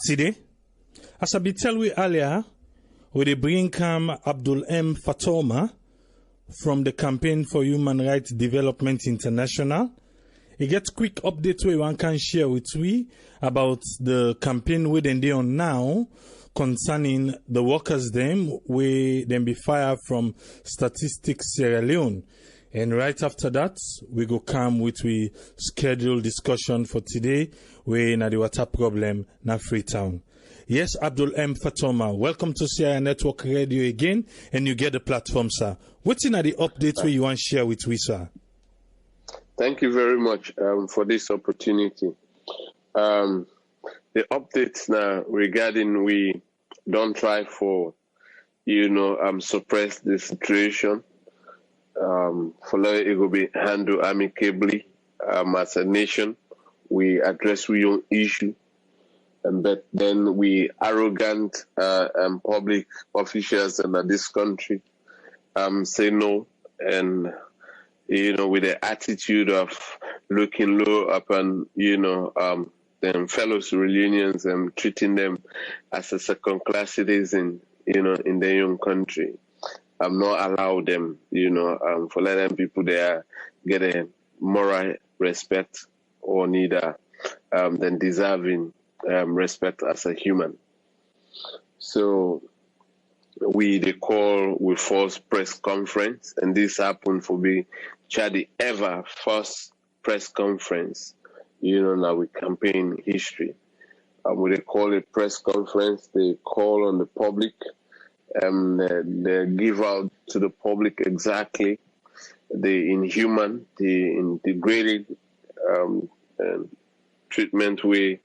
Today, as I be tell we earlier, we bring Abdul Fatoma from the Campaign for Human Rights Development International. He gets quick update where one can share with we about the campaign we then on now concerning the workers them we then be fired from Statistics Sierra Leone. And right after that, we go come with we scheduled discussion for today. We na the water problem na Freetown. Yes, Abdul Fatoma, welcome to Sierra Network Radio again, and you get the platform, sir. What's in the updates where you want to share with we, sir? Thank you very much for this opportunity. The updates now regarding we don't try for, suppress the situation. For it will be handled amicably. As a nation, we address we own issue, but then we arrogant public officials in this country say no, and with the attitude of looking low upon them fellow Sierra-Leoneans and treating them as a second-class citizen, in their own country. Not allow them, for letting people there get a moral respect or neither than deserving respect as a human. So they call with force press conference, and this happened for the ever first press conference, now with campaign history. When they call a press conference, they call on the public. They give out to the public exactly the inhuman, the degraded treatment with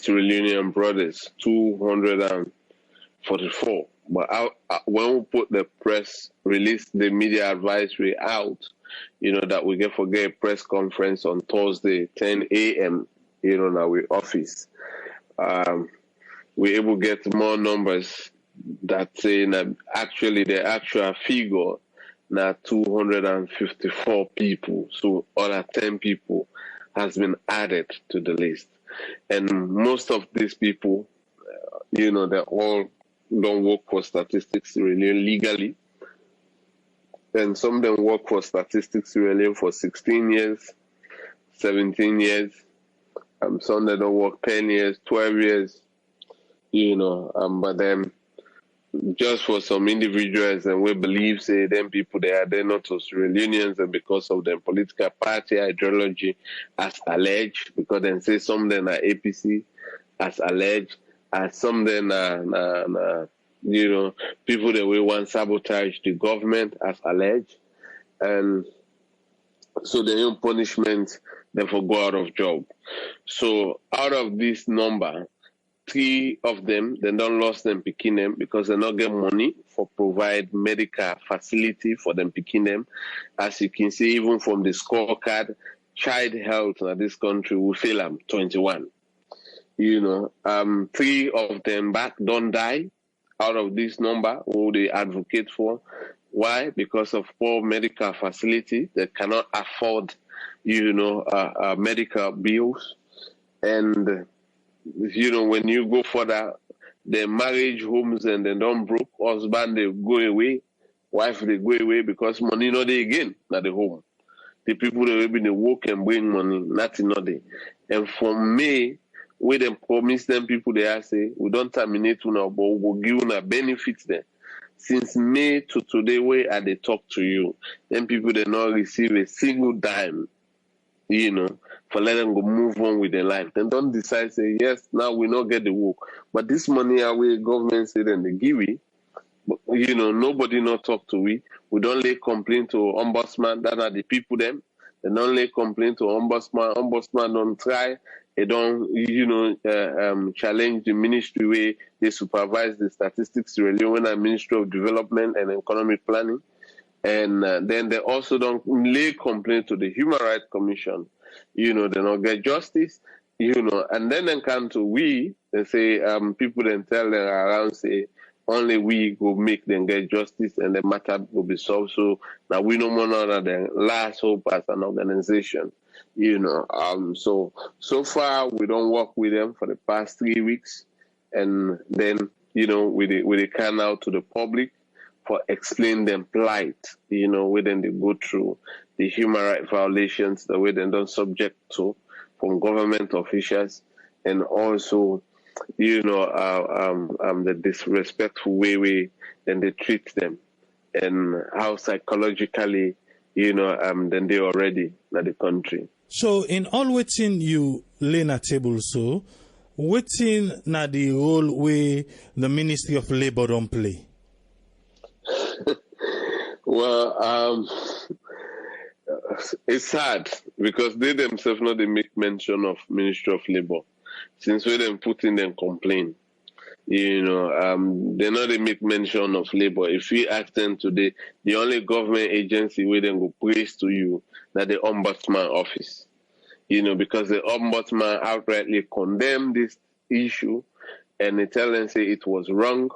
Sierra Leonean brothers, 244. But when we put the press release, the media advisory out, that we get a press conference on Thursday, 10 a.m., now we office. We're able to get more numbers that say that actually the actual figure now 254 people. So other 10 people has been added to the list. And most of these people, they all don't work for statistics really legally. And some of them work for statistics really for 16 years, 17 years. Some they don't work 10 years, 12 years, but then just for some individuals, and we believe, say, them people, they're not Australians, and because of their political party ideology, as alleged, because then say some of them are APC, as alleged, as some of them are people that we want sabotage the government, as alleged, and so their own punishment, therefore go out of job. So out of this number, 3 of them, they don't lost them picking them because they not get money for provide medical facility for them picking them. As you can see, even from the scorecard, child health in this country will fail them 21. 3 of them back don't die out of this number who they advocate for. Why? Because of poor medical facility. They cannot afford, medical bills. And when you go further, the marriage homes and they don't broke, husband they go away, wife they go away because money not there again, not the home. The people that will be the work and bring money, nothing not there. And for me, we them promise them people they are say, we don't terminate now, but we will give you benefits there. Since May to today, where I they talk to you, then people they not receive a single dime, for letting them go move on with their life. Then don't decide, say, yes, now we not get the work. But this money away, government say then they give it. But, nobody not talk to we. We don't lay complaint to ombudsman. That are the people them. They don't lay complaint to ombudsman. Ombudsman don't try. They don't, challenge the ministry where they supervise the statistics really when the Ministry of Development and Economic Planning. And then they also don't lay complaint to the Human Rights Commission. They don't get justice, and then they come to we, they say, people then tell them around, say, only we go make them get justice and the matter will be solved. So now we no more know than last hope as an organization. So far we don't work with them for the past 3 weeks, and then we can out to the public for explain them plight, within they go through the human rights violations that we then don't subject to from government officials, and also the disrespectful way then they treat them, and how psychologically then they already in the country. So in all waiting you lay na table, so waiting na the role where the Ministry of Labor don't play. Well, it's sad because they themselves know they make mention of Ministry of Labor since we them put in them complaint. They know they make mention of labor. If we ask them today, the only government agency where they go praise to you that the ombudsman office, because the ombudsman outrightly condemned this issue and they tell them say it was wrong,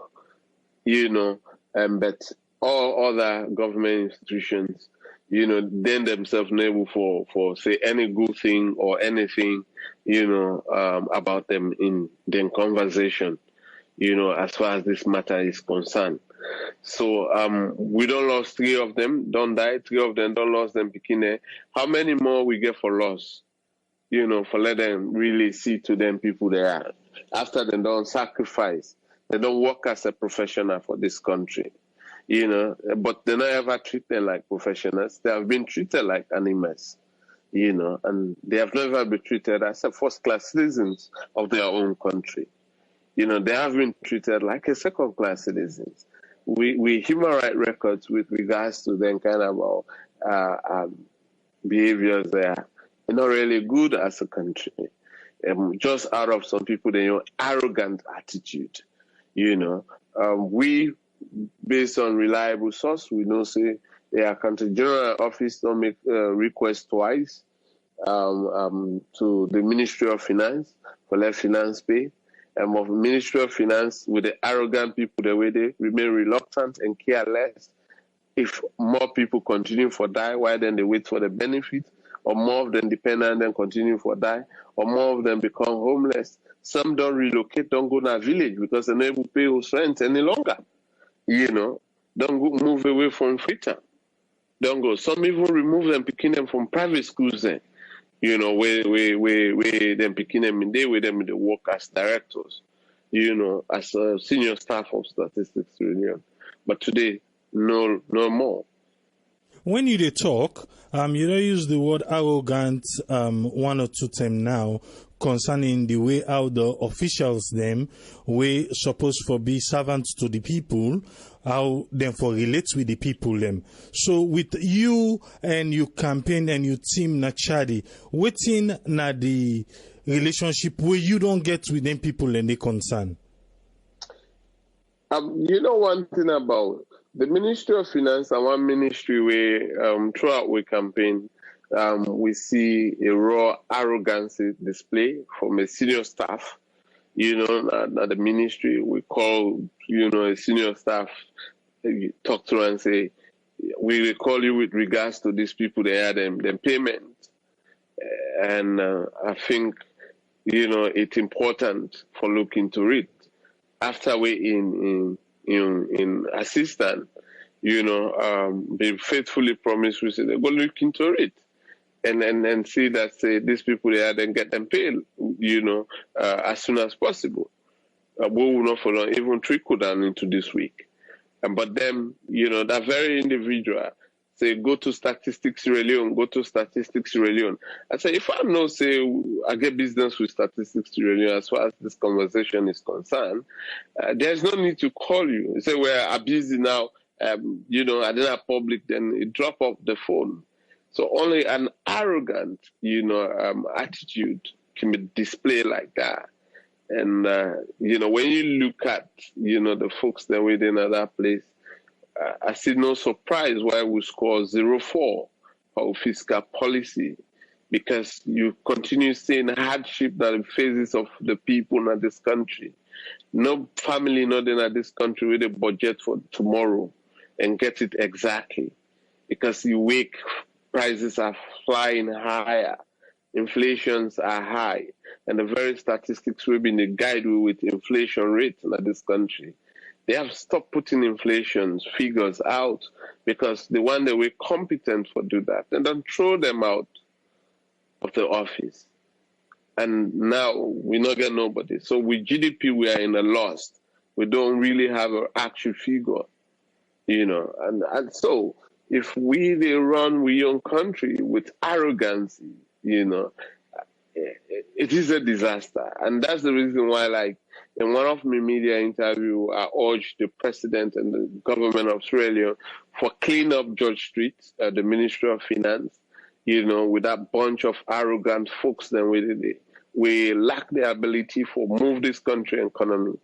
but all other government institutions, then themselves able for say any good thing or anything, about them in their conversation. As far as this matter is concerned. So we don't lost 3 of them, don't die. 3 of them don't lost them Pikine. How many more we get for loss? For let them really see to them people they are. After they don't sacrifice, they don't work as a professional for this country. But they don't ever treat them like professionals. They have been treated like animals, and they have never been treated as a first-class citizens of their own country. They have been treated like a second-class citizens. We human rights records with regards to them kind of behaviors there are not really good as a country. Just out of some people, arrogant attitude. We, based on reliable source, we know say the Accountant General office don't make request twice to the Ministry of Finance for let finance pay. And of Ministry of Finance, with the arrogant people, the way they remain reluctant and careless. If more people continue for die, why then they wait for the benefit? Or more of them depend on them continue for die? Or more of them become homeless? Some don't relocate, don't go to a village because they're not able to pay those rent any longer. Don't go move away from Freetown. Don't go. Some even remove them, picking them from private schools then. Where them picking them in there, with them in the work as directors, as a senior staff of Statistics Union. But today, no more. When you talk, you don't use the word arrogant 1 or 2 times now concerning the way how the officials them we supposed to be servants to the people, how them for relates with the people them. So with you and your campaign and your team na Chadi, waiting na the relationship where you don't get with them people and they concern. One thing about the Ministry of Finance and one ministry where throughout we campaign, we see a raw arrogance display from a senior staff. At the ministry, we call, a senior staff, talk to and say, we will call you with regards to these people, they had them payment. And I think, it's important for looking to it. After we in assistant, they faithfully promise we say they go look into it and see that say these people they are then get them paid, as soon as possible. We will not follow even trickle down into this week. But then, that very individual say go to Statistics Leone, go to Statistics Leone. I say if I know say I get business with Statistics Leone as far as this conversation is concerned, there's no need to call you. You say we're busy now, I didn't have public, then it drop off the phone. So only an arrogant, attitude can be displayed like that. And, when you look at, the folks that were in that place, I see no surprise why we score 0-4 for fiscal policy, because you continue seeing hardship that the faces of the people in this country. No family not in this country with a budget for tomorrow and get it exactly, because you wake prices are flying higher. inflations are high. And the very statistics we've been the guide with inflation rate in this country. They have stopped putting inflation figures out because they want they were competent for do that and then throw them out of the office. And now we not get nobody. So with GDP, we are in a loss. We don't really have an actual figure, And so if they run we own country with arrogance, it is a disaster. And that's the reason why, like, in one of my media interview, I urged the president and the government of Australia for clean up George Street, the Ministry of Finance, with that bunch of arrogant folks, then we lack the ability for move this country economy.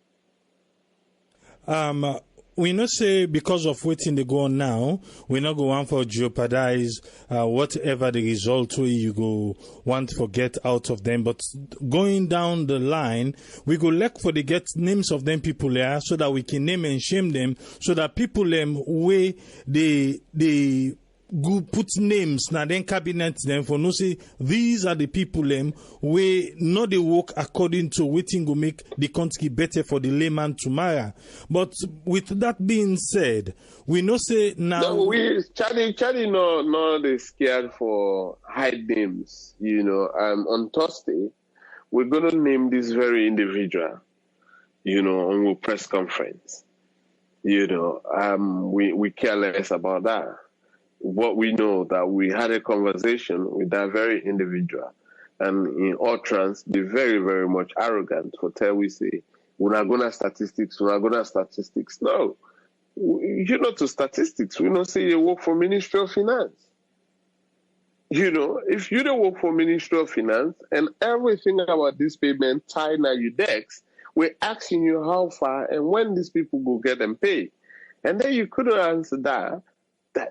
We not say because of waiting they go on now, we not go on for jeopardize whatever the result you go want to get out of them. But going down the line, we go look for the get names of them people there so that we can name and shame them, so that people them way they go put names now then cabinet them for no say these are the people them we not they work according to waiting go make the country better for the layman tomorrow. But with that being said, we know say now Charlie no they scared for hide names. On Thursday we're gonna name this very individual, on our press conference. We care less about that. What we know that we had a conversation with that very individual, and in utterance, be very, very much arrogant for tell we say, we're not going to statistics. No, you're not to statistics. We don't say you work for Ministry of Finance. If you don't work for Ministry of Finance and everything about this payment tied now your decks, we're asking you how far and when these people go get them paid. And then you couldn't answer that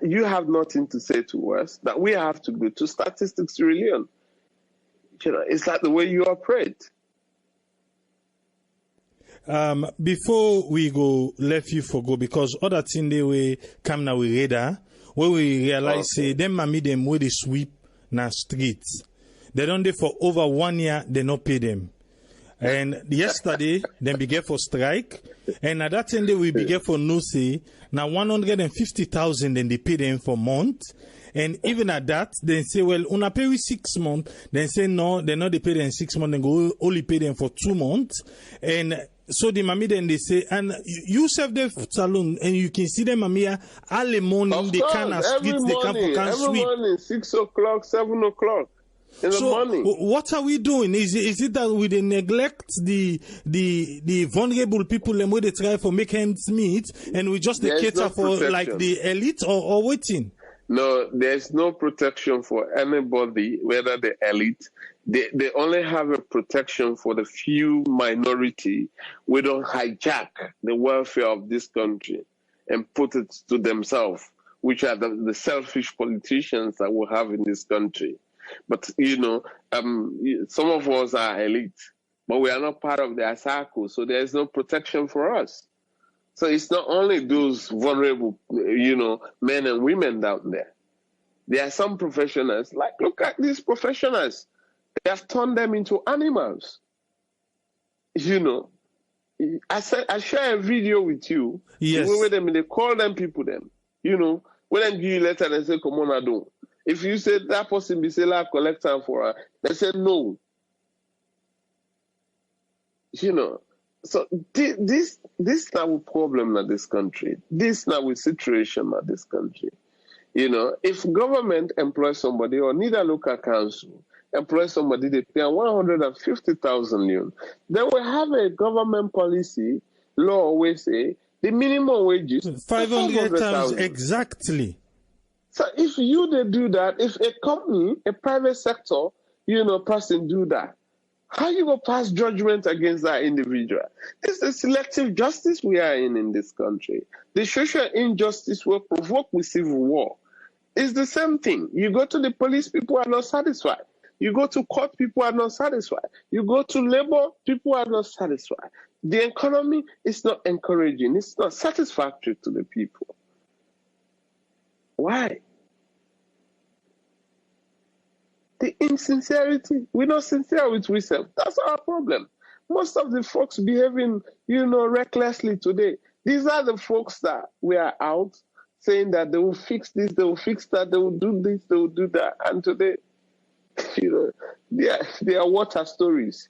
you have nothing to say to us, that we have to go to statistics to rely on. It's like the way you operate. Before we go, let you forgo, because other thing they will come now with radar, where we realize say them mammy them where they sweep na streets. They don't do for over 1 year, they not pay them. And yesterday, then began for strike. And at that time, they will begin for no say. Now 150,000, then they pay them for month. And even at that, they say, well, una pay we 6 months. Then say, no, they not they pay them 6 months, then go only pay them for 2 months. And so the mammy then they say, and you serve the salon, and you can see them mammy all the morning, they can streets, they can sweep. Every morning, 6 o'clock, 7 o'clock. What are we doing? Is it that we neglect the vulnerable people and we they try for make ends meet and we just cater for like the elite or waiting? No, there's no protection for anybody, whether the elite. They only have a protection for the few minority. We don't hijack the welfare of this country and put it to themselves, which are the selfish politicians that we have in this country. But, some of us are elite, but we are not part of their circle, so there is no protection for us. So it's not only those vulnerable, men and women down there. There are some professionals, like, look at these professionals. They have turned them into animals. I share a video with you. Yes. With them, they call them people then. When they give you a letter, they say, come on, I don't. If you say that person be say like collect time for her, they say no. So this now a problem in this country. This now a situation in this country. If government employs somebody or neither local council employ somebody, they pay 150,000 Leone. Then we have a government policy law always say the minimum wages 500,000 exactly. So if they do that, if a company, a private sector, person do that, how you go pass judgment against that individual? This is selective justice we are in this country. The social injustice will provoke with civil war. It's the same thing. You go to the police, people are not satisfied. You go to court, people are not satisfied. You go to labor, people are not satisfied. The economy is not encouraging. It's not satisfactory to the people. Why? The insincerity, we're not sincere with ourselves. That's our problem. Most of the folks behaving, recklessly today. These are the folks that we are out saying that they will fix this, they will fix that, they will do this, they will do that. And today, they are water stories.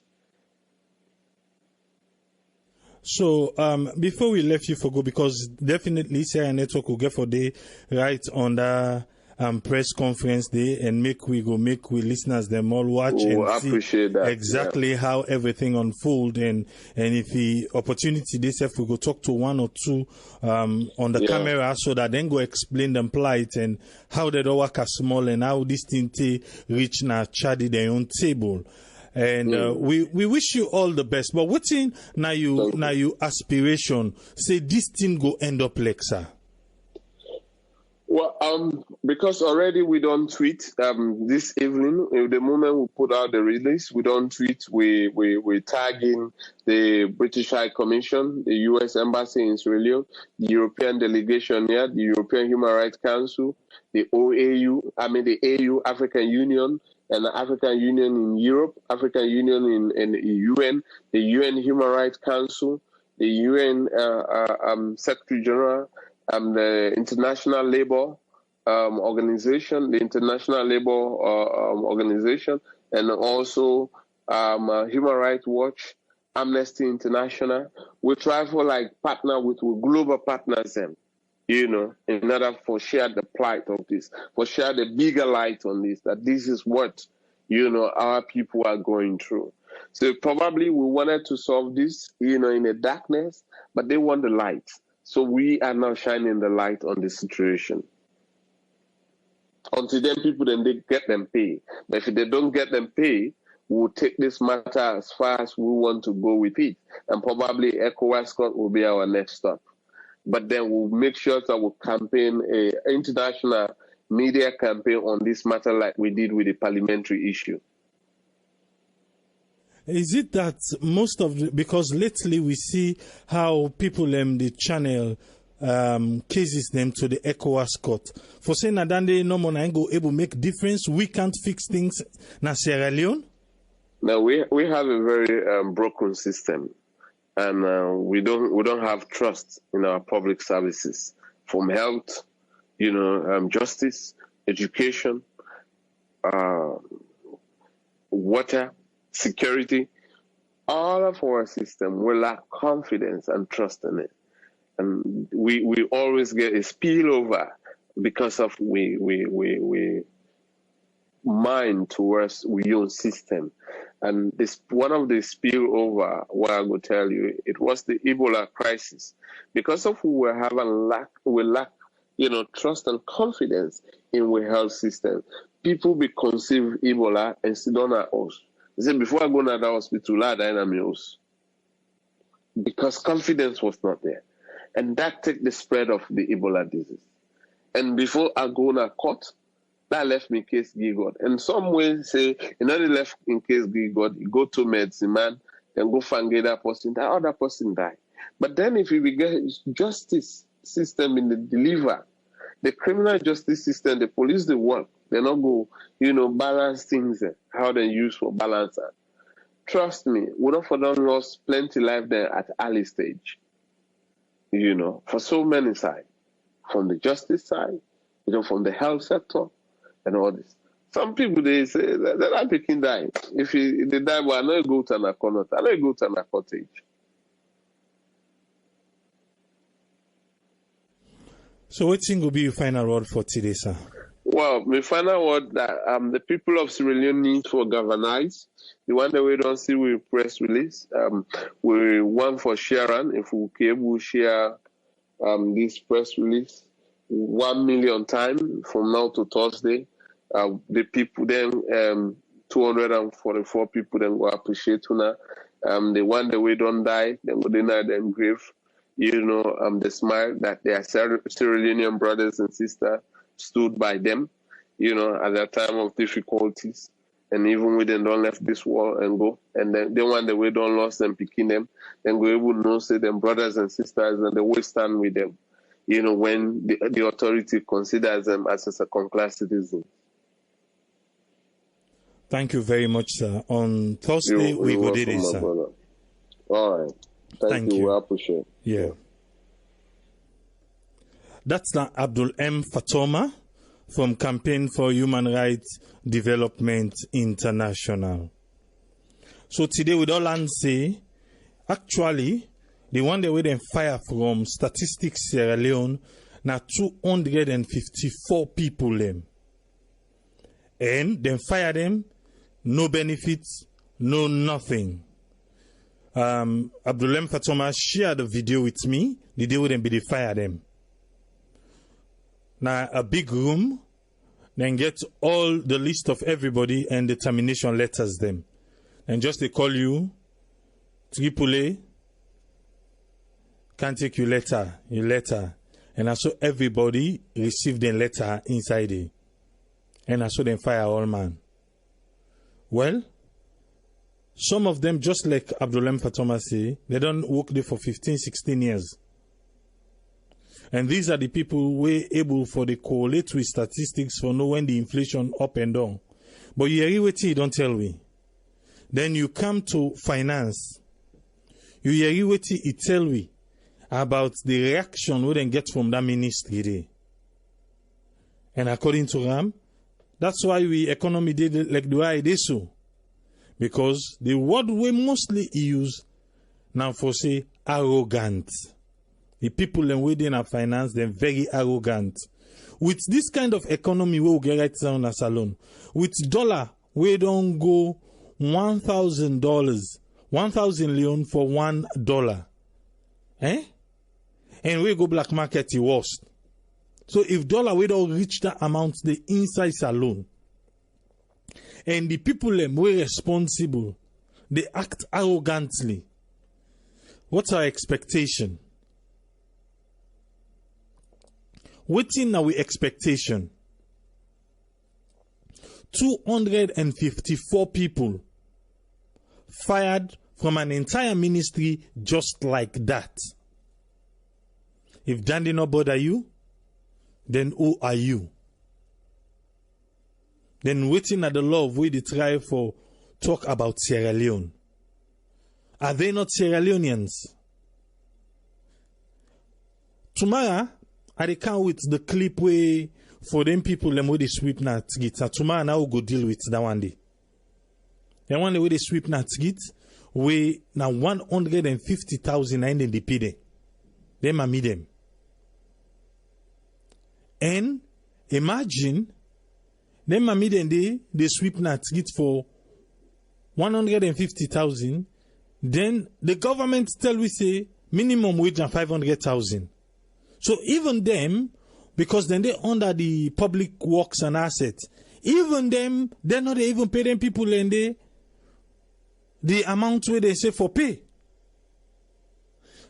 So before we let you for go, because definitely Sarah Network will get for day right on the press conference day and make we listeners them all watch and see exactly how everything unfold, and if the opportunity this if we go talk to one or two on the camera, so that then go explain them plight and how they don't work as small and how this thing reach now Chadi their own table. And we wish you all the best. But what's in now you aspiration? Say this thing go end up like, sir. Well, because already we don't tweet. This evening, the moment we put out the release, we don't tweet. We tagging the British High Commission, the U.S. Embassy in Sierra Leone, the European delegation here, the European Human Rights Council, the the AU, African Union, and the African Union in Europe, African Union in the UN, the UN Human Rights Council, the UN Secretary General, the International Labour Organization, the International Labour Organization, and also Human Rights Watch, Amnesty International. We try for partner with global partners, in order for share the plight of this, for share the bigger light on this, that this is what, our people are going through. So probably we wanted to solve this, in the darkness, but they want the light. So we are now shining the light on the situation. Until then, people, they get them pay. But if they don't get them pay, we'll take this matter as far as we want to go with it. And probably ECOWAS Court will be our next stop. But then we'll make sure that we'll campaign an international media campaign on this matter like we did with the parliamentary issue. Is it that most of because lately we see how people the channel cases them to the ECOWAS court for saying that they no more go able make difference, we can't fix things na Sierra Leone? Now we have a very broken system, and we don't have trust in our public services, from health, justice, education, water, security. All of our system, we lack confidence and trust in it, and we always get a spillover because of we mind towards we own system. And this one of the spillover, what I will tell you, it was the Ebola crisis. Because of we lack trust and confidence in the health system. People be conceive Ebola and sit down at us. They say, before I go to the hospital, I die in my house. Because confidence was not there. And that take the spread of the Ebola disease. And before I go to court, that left me case give God. And some way say, they left in case give God, you go to medicine man, then go find that person, that other person die. But then if we get justice system in the deliver, the criminal justice system, the police, they work. They not go, balance things, how they use for balancer. Trust me, we don't for them lost plenty life there at early stage. For so many sides. From the justice side, from the health sector, and all this. Some people, they say, they're not picking die. If they die, well, I know you go to an corner, I know you go to an cottage. So what thing will be your final word for today, sir? Well, my final word that the people of Sierra Leone need to organize. The one that we don't see with press release. We want for sharing, if we can, we'll share this press release 1 million times from now to Thursday. The people then 244 people then go appreciate now. The one that we don't die, then go deny them grave. The smile that their Sierra Leonean brothers and sisters stood by them, at that time of difficulties. And even when they don't left this world and go, and then the one that we don't lost them, picking them, then we able to know, say them brothers and sisters, and they will stand with them, when the authority considers them as a second-class citizen. Thank you very much, sir. On Thursday, we go do this, sir. Brother. All right. Thank you. I appreciate it. Yeah. That's now Abdul M. Fatoma from Campaign for Human Rights Development International. So today we don't say, actually, the one that we then fire from Statistics Sierra Leone, now 254 people them. And then fire them, no benefits, no nothing. Abdul M. Fatoma shared a video with me, the day we then be the fire them. Now a big room, then get all the list of everybody and the termination letters them. And just they call you, AAA, can't take your letter. And also everybody received the letter inside it. And also then fire all man. Well, some of them, just like Abdul M. Fatoma say, they don't work there for 15, 16 years. And these are the people who were able for the correlate with statistics for know when the inflation up and down. But you hear what you don't tell me. Then you come to finance. You hear what you tell me about the reaction we then get from that ministry there. And according to Ram, that's why we economy did like the way they so. Because the word we mostly use now for say arrogant. The people in within our finance, they're very arrogant. With this kind of economy, we will get right down as alone. With dollar, we don't go $1,000, 1,000 Leone for $1. Eh? And we go black market the worst. So if dollar we don't reach that amount, the inside alone. And the people were responsible. They act arrogantly. What's our expectation? Waiting our expectation. 254 people fired from an entire ministry just like that. If that did not bother you, then who are you? Then waiting at the law of way they try for talk about Sierra Leone. Are they not Sierra Leoneans? Tomorrow, I can't with the clip where for them people them where they sweep na tigit. Tomorrow now we'll go deal with that one day. The one where they sweep na tigit, we now 150,000 and then they pay them. Them are me them. And imagine them are me then they sweep na tigit for 150,000. Then the government tell we say minimum wage and 500,000. So even them, because then they under the public works and assets, even them, they're not even pay them people and the amount where they say for pay.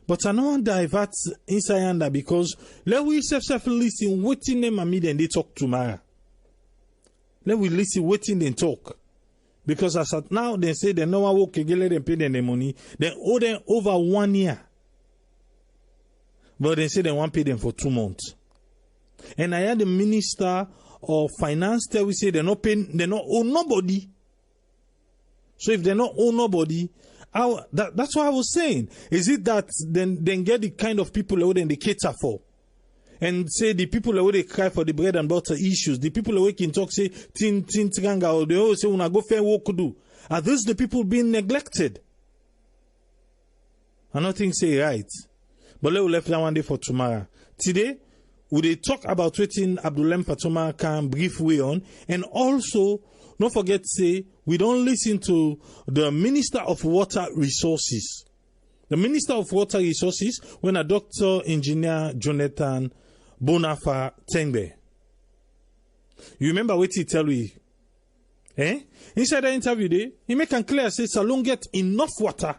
But I don't want to divert inside under because let we self listen waiting them and me then they talk tomorrow. Let we listen waiting then talk. Because as at now they say they no one work again, let them pay them the money. They owe them over 1 year. But they say they want to pay them for 2 months. And I had the minister of finance tell we say they're not paying, they not owe nobody. So if they not owe nobody, that's what I was saying. Is it that then get the kind of people who then they cater for? And say the people who they cry for the bread and butter issues, the people who can talk say tin tiganga or they always say una go fair work do. Are those the people being neglected? I don't think say right. But let we left that one day for tomorrow. Today, we they talk about what Abdul M. Fatoma can brief way on, and also don't forget to say we don't listen to the Minister of Water Resources. The Minister of Water Resources, when a Dr. Engineer Jonathan Bonopha Tengbe. You remember what he tell you? Eh? Inside the interview there, he make it clear say Salon get enough water.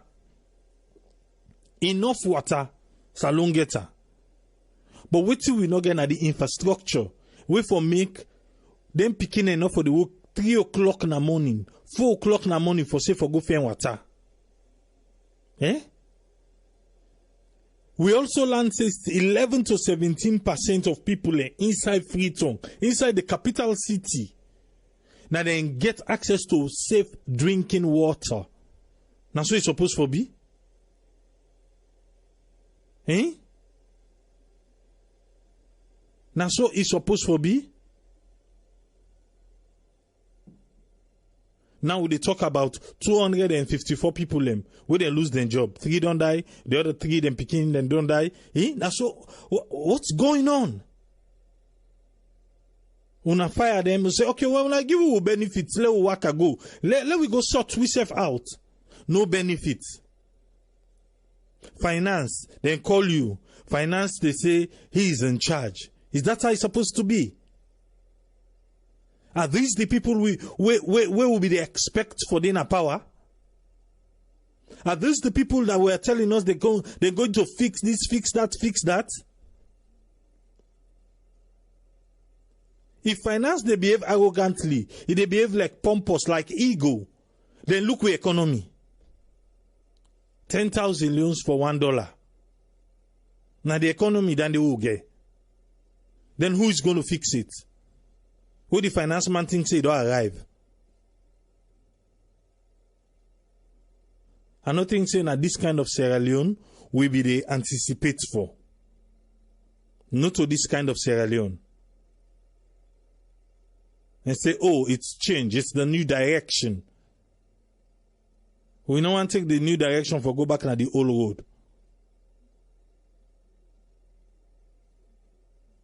Enough water. Salon getter. But wait till we not get at the infrastructure. Wait for make them picking enough for the work 3 o'clock in the morning, 4 o'clock in the morning for say for go find water. Eh? We also learned 11 to 17% of people inside Freetown, inside the capital city. Now then get access to safe drinking water. Now so it's supposed to be? Eh? Now so it's supposed to be? Now they talk about 254 people where they lose their job. 3 don't die, the other 3 them picking them don't die. Eh? Now so what's going on? Una fire them and say, okay, well, I give you benefits, let we work go. Let we go sort ourselves out. No benefits. Finance, then call you. Finance, they say he is in charge. Is that how it's supposed to be? Are these the people where will be the expect for dinner power? Are these the people that were telling us they're going to fix this, fix that, fix that? If finance they behave arrogantly, if they behave like pompous, like ego, then look with economy. 10,000 loans for $1. Now the economy then they will get. Then who is going to fix it? Who the finance man thinks it will arrive? I don't think saying that this kind of Sierra Leone will be the anticipate for. Not to this kind of Sierra Leone. And say, oh, it's changed. It's the new direction. We don't want to take the new direction for go back on the old road.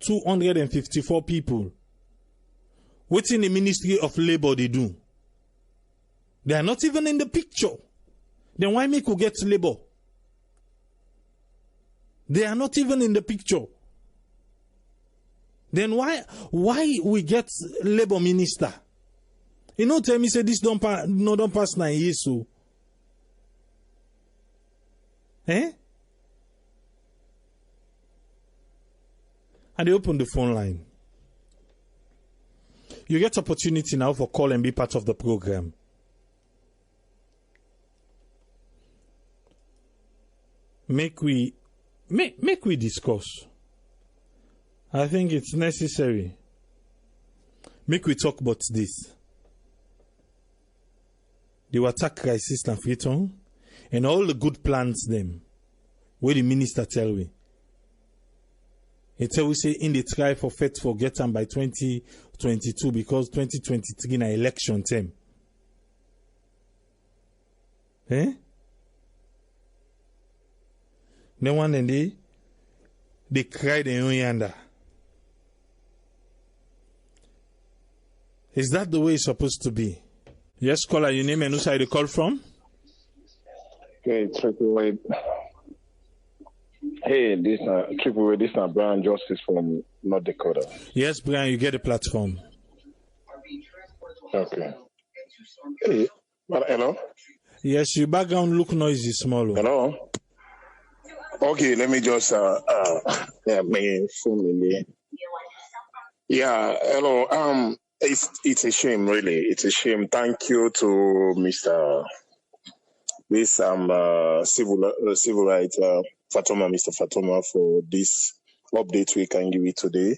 254 people. What's in the Ministry of Labor they do? They are not even in the picture. Then why make you get labor? They are not even in the picture. Then why we get labor minister? You know, tell me say this don't pass 9 years so. Eh? And they open the phone line. You get opportunity now for call and be part of the program. Make we discuss. I think it's necessary. Make we talk about this. The water crisis in Freetown and all the good plans them. Where the minister tell we. He tell we say in the try for faith forget them by 2022 because 2023 na election time. Eh? Then one and they cry the yonder. Is that the way it's supposed to be? Yes, caller, your name and who side you call from? Okay, Triple. Hey, this Triple. This is Brian Justice from North Dakota. Yes, Brian, you get a platform. Okay. Hey, hello. Yes, your background look noisy, small. Hello. Okay, let me just my phone in there. Yeah, hello. It's a shame, really. It's a shame. Thank you to Mr. This civil rights Fatoma, Mr. Fatoma, for this update we can give you today.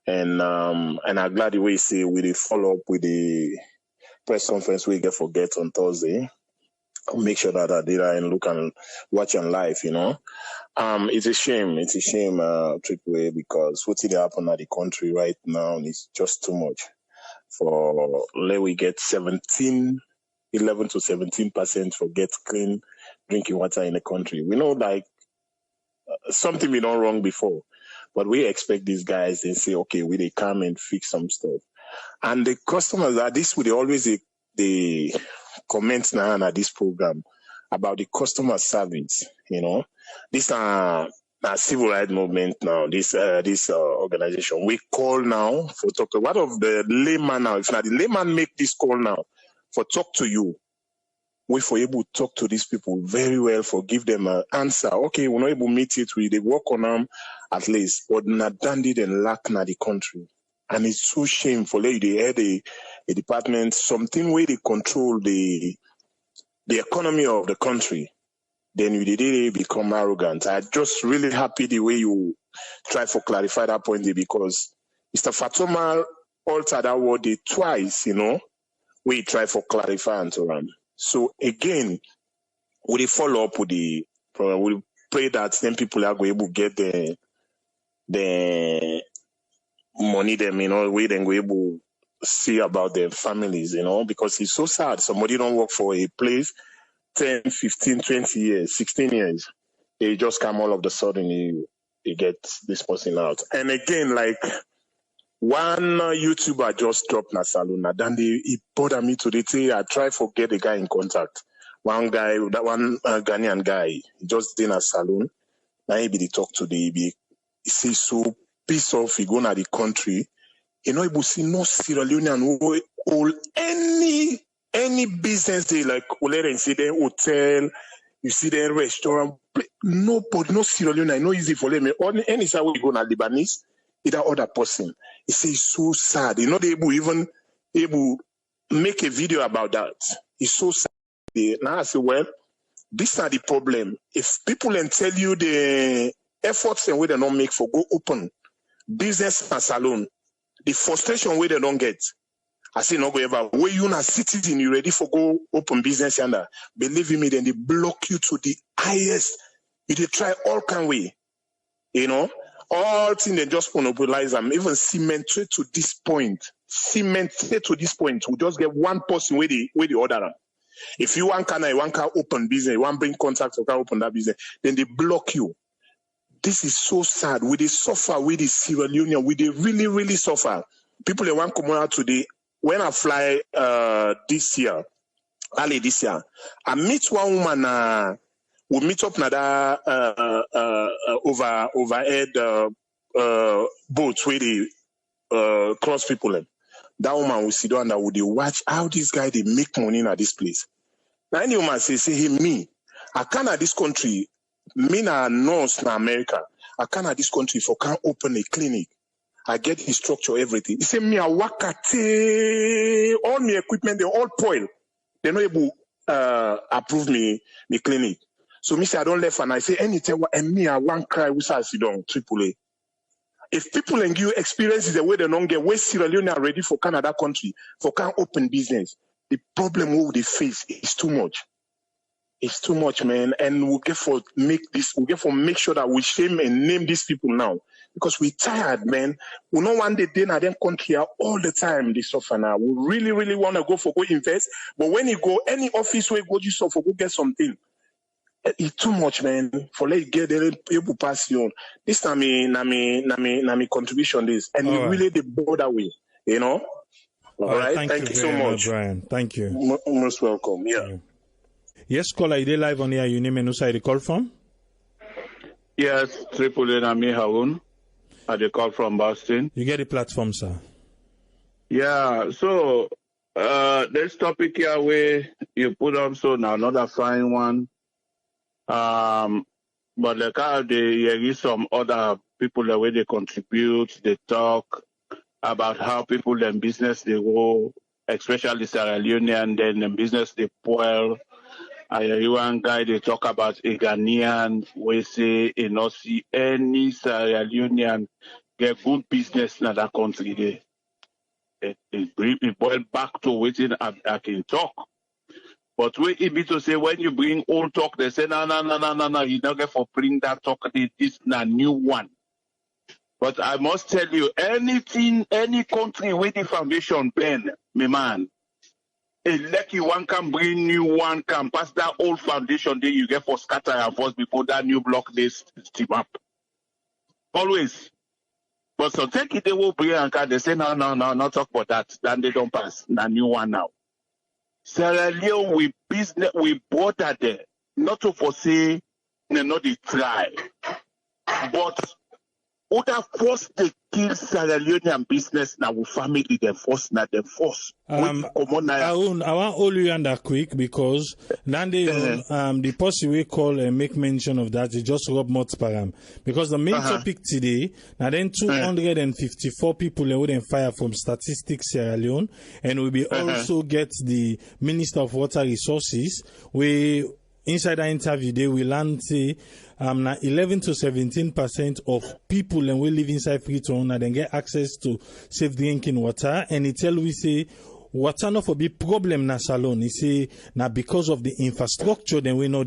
And I'm glad the way you say we will follow up with the press conference we get on Thursday. I'll make sure that I did and look and watch on live, you know. It's a shame, Triple A, because what's happening at the country right now is just too much. For let we get 11 to 17% for get clean drinking water in the country. We know like something we done wrong before, but we expect these guys and say, okay, we they come and fix some stuff. And the customers are this would always they comment now at this program about the customer service. You know, this civil rights movement now. This organization we call now for talk to what of the layman now. If not the layman make this call now for talk to you, we for able to talk to these people very well for give them an answer. Okay, we're not able to meet it. They work on them at least, but not done it and lack na the country. And it's so shameful. They had a department, something where they control the economy of the country. Then you did become arrogant. I'm just really happy the way you try to clarify that point there, because Mr. Fatoma altered that word twice, you know. we try for clarify and so on. So again, we follow up with the program. We pray that then people are going to get the money them, we then go able to see about their families, because it's so sad. Somebody don't work for a place 10, 15, 20 years, 16 years. They just come all of a sudden, you get this person out. And again, like one YouTuber just dropped na saloon. Then he bothered me today. I try to get the guy in contact. One guy, that one Ghanaian guy, he just did a saloon. Now he talk to he say so piece off, he go to the country. He see no Sierra Leonean or any business they like, you see the hotel, you see the restaurant, nobody, no Sierra Leonean, no easy for them. Any side we go to Lebanese, either other person. He say it's so sad. They even able make a video about that. It's so sad. Now I say, well, this are the problem. If people can tell you the efforts and way they don't make for go open business and salon, the frustration way they don't get, I say no go ever. Where you not citizen, you ready for go open business and believe me, then they block you to the highest. You they try all kind way, all things they just monopolize them. Even cemented to this point, we just get one person where the other them. If you want can open business, you want bring contacts or can open that business, then they block you. This is so sad. We they suffer with the Sierra Leone. We they really, really suffer. People they want come out today. When I fly this year, early this year, I meet one woman. We meet up another overhead boats where they cross people. That woman will sit down and would they watch how this guy they make money at this place. Now any woman say, hey, me, I can't at this country, me na nurse na America. I can't at this country for can't open a clinic. I get the structure, everything. He say me I work at all my equipment, they all spoil. They're not able approve me clinic. So me say I don't left and I say anything and me I want cry we say sit down AAA. If people and you experiences the way they don't get, where Sierra Leone are ready for Canada country, for can open business, the problem we they face is too much. It's too much, man. And we get for make sure that we shame and name these people now. Because we tired, man. We don't want the day in them country all the time, they suffer now. We really, really want to go invest. But when you go, any office where you go, you suffer, go get something. It's too much, man. For let get the people pass you on. This time, me contribution this, and we really the border way, All right. Thank you so much, Brian. Thank you. Most welcome. Yeah. Yes, caller, you live on here. You name and who side the call from? Yes, Triple Nami Harun. I the call from Boston. You get the platform, sir. Yeah. So, this topic here where you put on so now another fine one. But there is some other people the way they contribute, they talk about how people in business they go, especially Sierra Leone, and then in business they spoil. One guy they talk about a Ghanaian, we say you not see any Sierra Leonean get good business in that country. It boil back to waiting I can talk. But we be to say when you bring old talk, they say no, you don't get for bring that talk. This is a new one. But I must tell you, any country with the foundation bend, my man, a lucky one can bring new one, can pass that old foundation there you get for scatter and force before that new block this steam up. Always. But so take it they will bring and they say no, not talk about that. Then they don't pass. The new one now. Sierra Leone, we border there, not to foresee, not the try, but other force they kill Sierra Leonean business now with family, they force, not the force. I want all you under quick because the person we call and make mention of that is just Rob Motsparam. Because the main topic today, now then 254 people wouldn't fire from Statistics Sierra Leone, and we also get the Minister of Water Resources. We inside the interview they will learn say 11 to 17% of people and we live inside free zone and then get access to safe drinking water, and it tell we say water no for be problem na salon. You see, now because of the infrastructure, then we know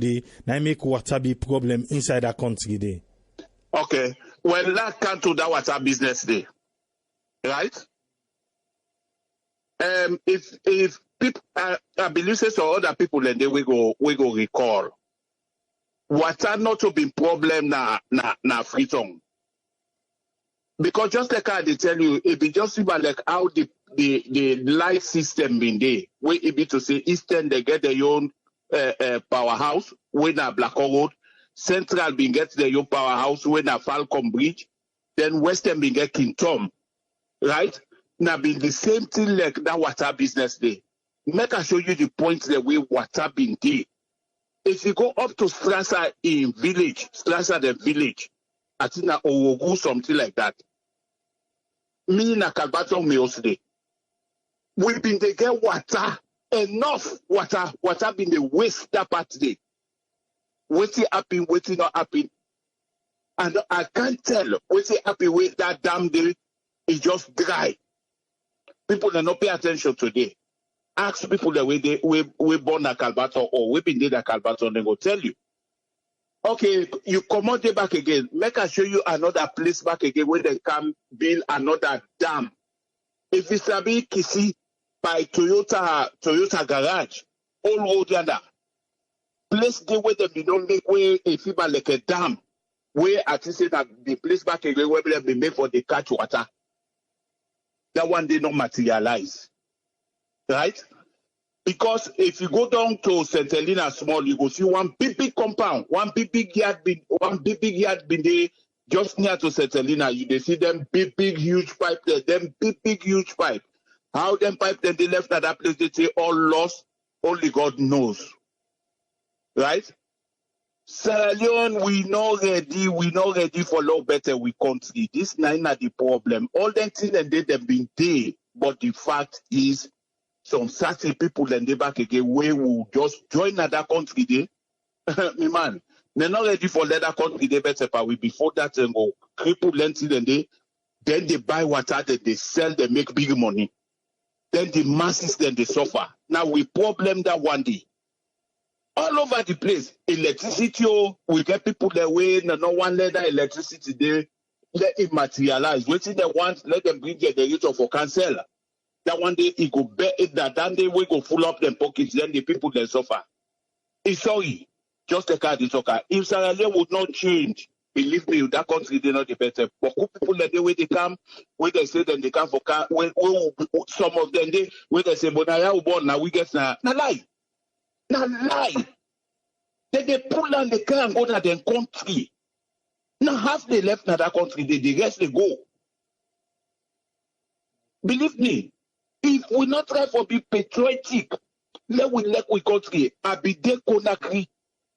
now make water be problem inside that country there. Okay. Well, that come to that water business day, right? If people, I believe so other people and then we go recall. Water not to be problem na Freetown. Because just like I tell you, it be just about like how the light system been there. Where it be to say Eastern they get their own powerhouse, when na Black Road, Central been get their own powerhouse, when na Falcon Bridge, then Western been get King Tom, right? Now been the same thing like that water business day. Make I show you the point the way water been there. If you go up to Strasser in village, Strasser the village, I think na Owogu, something like that. Me na Kalbato Mills day. We been they get water, enough water been the waste that part day. Waiting happen, waiting not happen. And I can't tell waiting happen with that damn day is just dry. People are not pay attention today. Ask people the way we born a Kalbato or we been did a Kalbato, they go tell you. Okay, you come out there back again. Make I show you another place back again where they can build another dam. If it's a big Kisi by Toyota garage, all road yonder. Place there where they don't make way a fiber like a dam. Where I think that the place back again where they be made for the catch water. That one they not materialize. Right? Because if you go down to St. Helena Small, you go see one big compound, one big yard been there just near to St. Helena. You they see them big huge pipe there, them big huge pipe. How them pipe then they left at that place, they say all lost, only God knows. Right? Sierra Leone, we not ready for law better we country. This not the problem. All them things and they them been there, but the fact is some certain people and they back again we will just join another country there. Me man, they're not ready for that country they better but we before that and go cripple lentil and then they buy water, then they sell, they make big money. Then the masses then they suffer. Now we problem that one day. All over the place, electricity, we get people that way, no one let that electricity there, let it materialize. Waiting they want, let them bring the generator for cancel. That one day it go bet it that day we go full up them pockets, then the people they suffer. It's sorry, just take out the talker. If Sierra Leone would not change, believe me, that country they not the better. But people that the way they come, where they say then they come for car, when some of them they where they say, but now we get now lie. Now lie. Then they pull on the car and go to their country. Now half they left na that country, the rest they go. Believe me, if we not try for be patriotic, let we country. I be there Conakry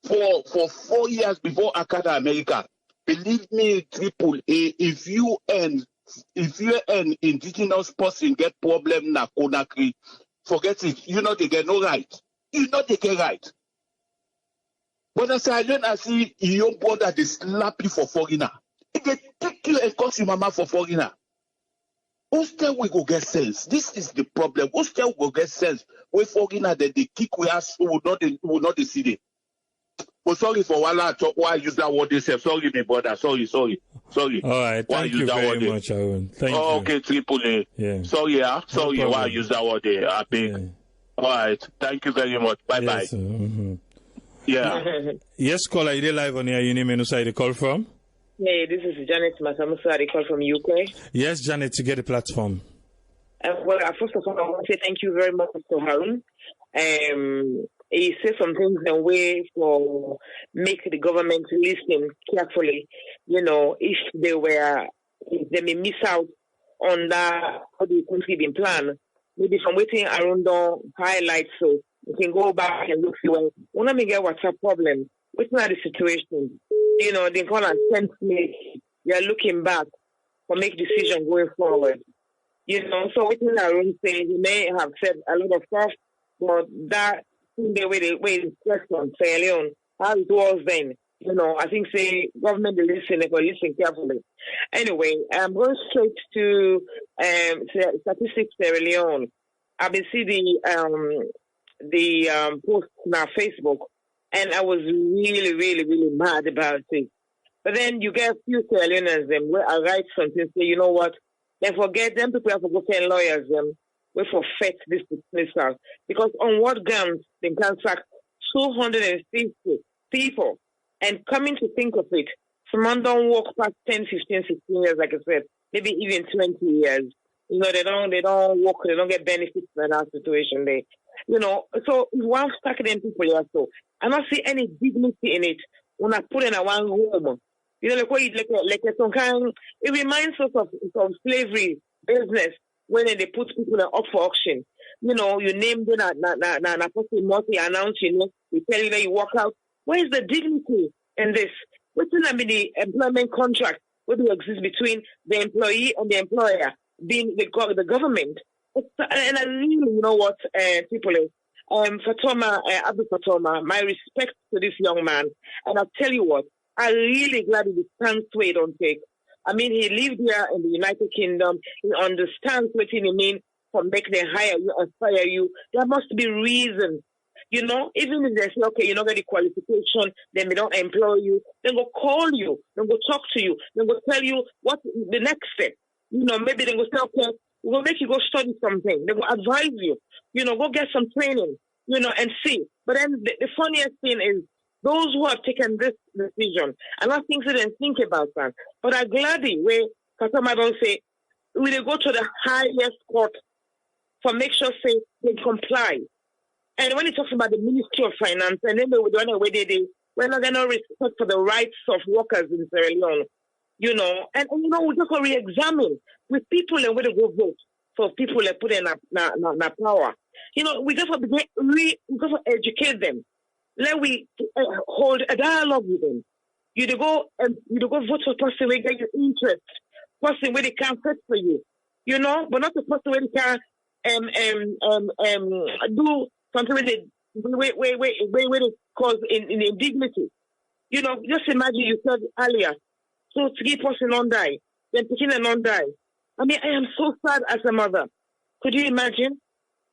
for 4 years before Akada America. Believe me, Triple A, if you an indigenous person get problem na Conakry, forget it. You know they get no right. You know they get right. But as I see your brother they slap you for foreigner. If they take you and cost you mama for foreigner. Who still we go get sense? This is the problem. Who still go get sense? We foreigner that they kick we ask will not see it. But sorry for why I use that word yourself. Sorry, my brother. Sorry. All right, thank you very much, Aaron. Thank you. Okay, Triple A. Yeah. Sorry, sorry why I use that word there. I beg. Yeah. All right. Thank you very much. Bye bye. Yes, Yeah. Yes, caller, you live on here. You name and who you call from? Hey, this is Janet Masamusa. I call from UK. Yes, Janet, to get the platform. Well, first of all, I want to say thank you very much to Harun. He said some things in a way for make the government listen carefully. You know, if they may miss out on that how the country been planned. Maybe from waiting around the highlights, so you can go back and look see when I get what's a problem. What's not the situation? You know, they call it sense make. You're looking back for make decision going forward. You know, so within our own saying, you may have said a lot of stuff, but that the way the question, Sierra Leone, how it was then. You know, I think say government will listen, they will listen carefully. Anyway, I'm going straight to statistics Sierra Leone. I've been see the post on our Facebook, and I was really, really, really mad about it. But then you get a few Sierra Leoneans where I write something, say, you know what? Then forget them people have to go tell lawyers we forfeit this dismissal. Because on what grounds they can sack 250 people? And coming to think of it, someone don't walk past 10, 15, 16 years, like I said, maybe even 20 years. You know, they don't work, they don't get benefits in that situation there. You know, so one stack them people here, so I don't see any dignity in it when I put in a one room. You know, like some kind, it reminds us of slavery business when they put people up for auction. You know, you name them, na multi announce, you know, we tell you that you walk out. Where is the dignity in this? What's the employment contract? What do exist between the employee and the employer, being the government? And I really, you know what, people is, Fatoma, Abdul Fatoma, my respect to this young man. And I'll tell you what, I'm really glad he stands where he don't take. I mean, he lived here in the United Kingdom. He understands what he mean for make them hire you and fire you. There must be reasons. You know, even if they say, okay, you're not getting the qualification, then they don't employ you, then go call you, then go talk to you, then go tell you what the next step. You know, maybe they go say, okay, we'll make you go study something. They will advise you, you know, go get some training, you know, and see. But then the funniest thing is those who have taken this decision, I'm not thinking and think about that. But I'm glad where Fatoma don't say, will they go to the highest court for make sure say they comply. And when he talks about the Ministry of Finance, and then we're not going to respect for the rights of workers in Sierra Leone, you know, and you know, we just go re-examine with people and where they go vote for people that put in na power. You know, we just have to educate them. Let we hold a dialogue with them. You to go vote for person where get your interest, person where they can't fit for you, you know, but not the person where they can do something where they cause in indignity. You know, just imagine you said earlier, so 3 person don't die, then picking a non die. I mean, I am so sad as a mother. Could you imagine?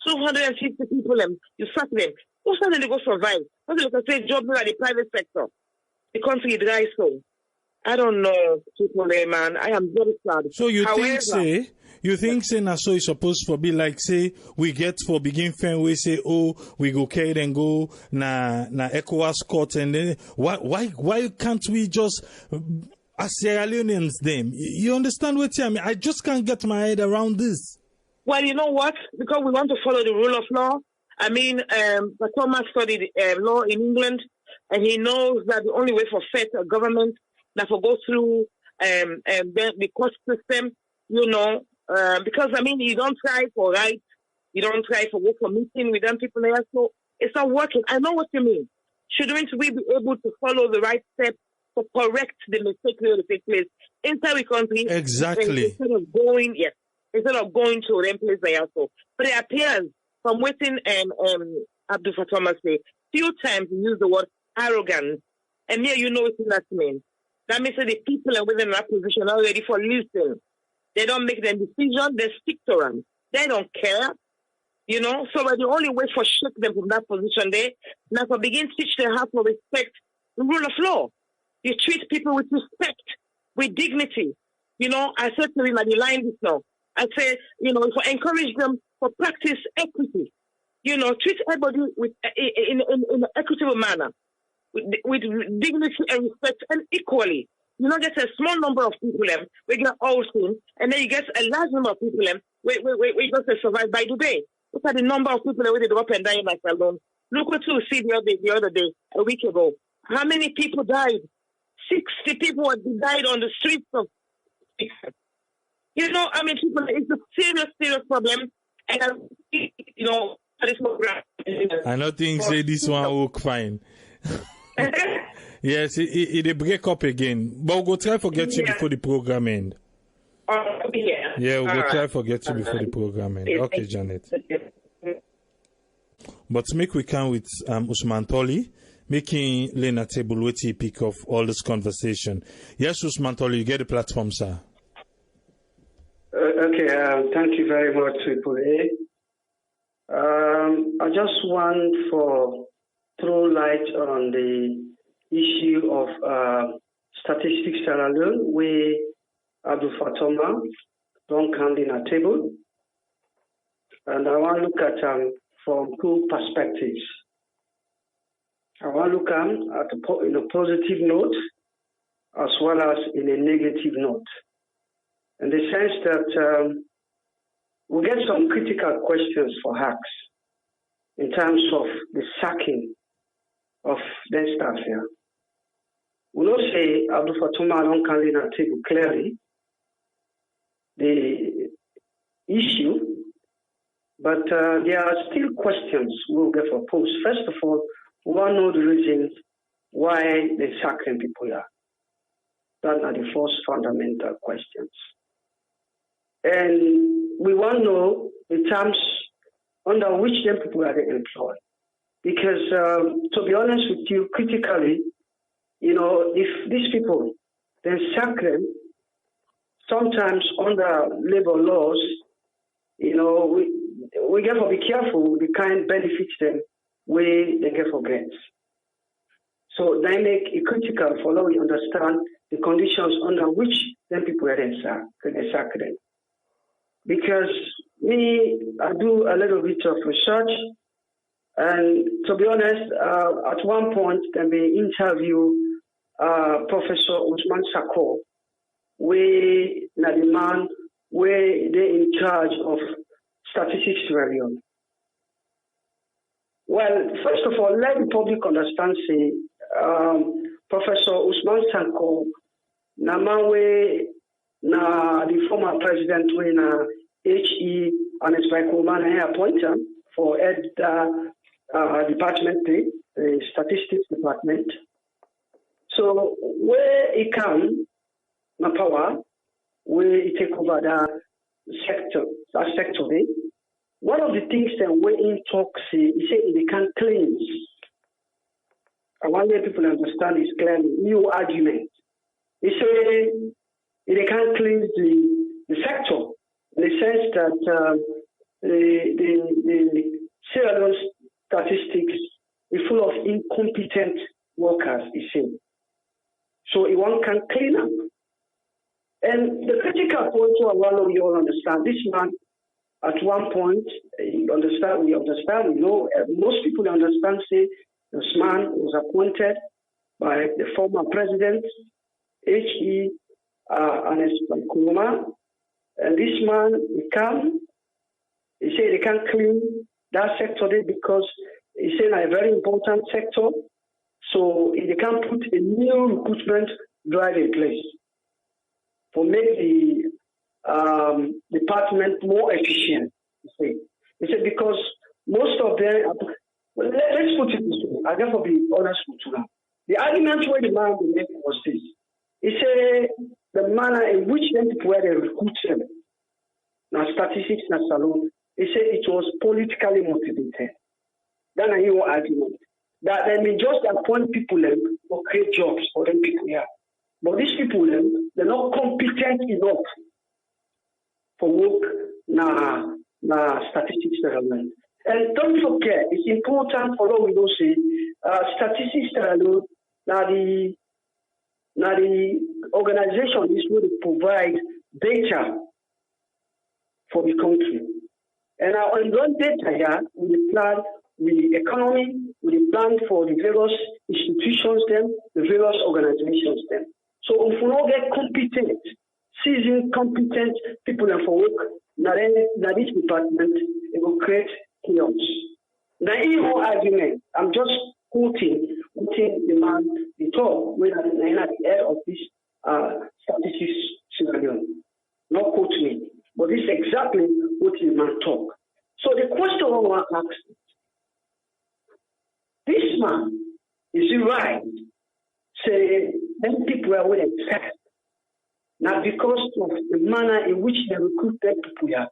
250 people, you sack them. Who's going to go survive? How do you say job in the private sector? The country dry so. I don't know, people there, man. I am very sad. So you think say na so it's supposed to be like say we get for begin fan we say we go carry and go na ECOWAS court and then why can't we just as Sierra Leoneans them? You understand what I mean? I just can't get my head around this. Well, you know what? Because we want to follow the rule of law. I mean, Fatoma studied law in England, and he knows that the only way for fair government that will go through the court system, you know, because, I mean, you don't try for rights, you don't try for work for meeting with them people there, so it's not working. I know what you mean. Shouldn't we be able to follow the right steps to correct the mistake that take place inside the country? Exactly. Instead of going to them place there. So, but it appears from within Abdul Fatoma say, few times he used the word arrogance, and here you know what that means. That means that the people are within that position are ready for listening. They don't make their decision, they stick to them. They don't care. You know, so the only way for shake them from that position there, now for begin to teach them how to respect the rule of law. You treat people with respect, with dignity. You know, I said to him at the line this now, I say, you know, for encourage them for practice equity. You know, treat everybody with in an equitable manner, with dignity and respect, and equally. You know, just a small number of people we get all soon, and then you get a large number of people we just survive by the day. Look at the number of people that were up and down like alone. Look what you see the other day, a week ago. How many people died? 60 people died on the streets of. You know, I mean, people, it's a serious problem. And, you know, this program. I don't think say this one work fine. Yes, it break up again. But we'll go try to get you before the program end. Yeah, we'll go try to get you before the program end. Okay, Janet. But make we can with Usman Toli, making Lena table wait to pick off all this conversation. Yes, Usman Toli, you get the platform, sir. Okay, thank you very much, Triple A. I just want to throw light on the issue of statistics Sierra Leone, where Abdul Fatoma don't come in a table. And I want to look at from two perspectives. I want to look at in a positive note as well as in a negative note. In the sense that we get some critical questions for hacks in terms of the sacking of the staff here. We don't say Abdul Fatoma don't come in a table clearly the issue, but there are still questions we'll get for post. First of all, we want to know the reasons why they're sacking people here. That are the first fundamental questions. And we want to know the terms under which them people are employed. Because to be honest with you, critically, you know, if these people then sack them, sometimes under labor laws, you know, we get to be careful the kind benefits them where they get for grants. So they make it critical for us to understand the conditions under which them people are then sack them. Because I do a little bit of research, and to be honest, at one point, then we interview Professor Usman Sako, where the man where they in charge of statistics Sierra Leone. Well, first of all, let the public understand, say, Professor Usman Sako, na man where na the former president when HE and his man appointed for head department, the statistics department. So where he come, na power, where he take over that sector, one of the things that when he talks, he say they can cleanse. I want people to understand this clearly. New argument. He say they can't cleanse the sector in the sense that the Sierra Leone statistics is full of incompetent workers, he said. So one can clean up. And the critical point to we all understand, this man at one point, we understand, we know, most people understand, say, this man was appointed by the former president, HE, and and this man, he said they can't clean that sector there because he said a very important sector, so they can't put a new recruitment drive in place for make the department more efficient. He said because most of them, well, let's put it this way, I therefore be honest with you now. The argument where the man was making was this. He said the manner in which them people were they recruit them, now statistics, now salon, he said it was politically motivated. That's a new argument. That they may just appoint people for create jobs for them people here. But these people, they're not competent enough for work na statistics development. And don't forget, it's important for what we don't say, statistics development, the organization is going to provide data for the country. And on that data here, we plan with the economy, with the plan for the various institutions, the various organizations, So if we don't get competent, seasoned, competent people for work, now this department, it will create chaos. Now, in your argument, I'm just quoting the man, the talk, when at the head of this statistics scenario. Not quote me, but this is exactly what the man talk. So the question I want to ask is, this man, is he right? Say, them people are willing to sack. Now, because of the manner in which they recruit them people here,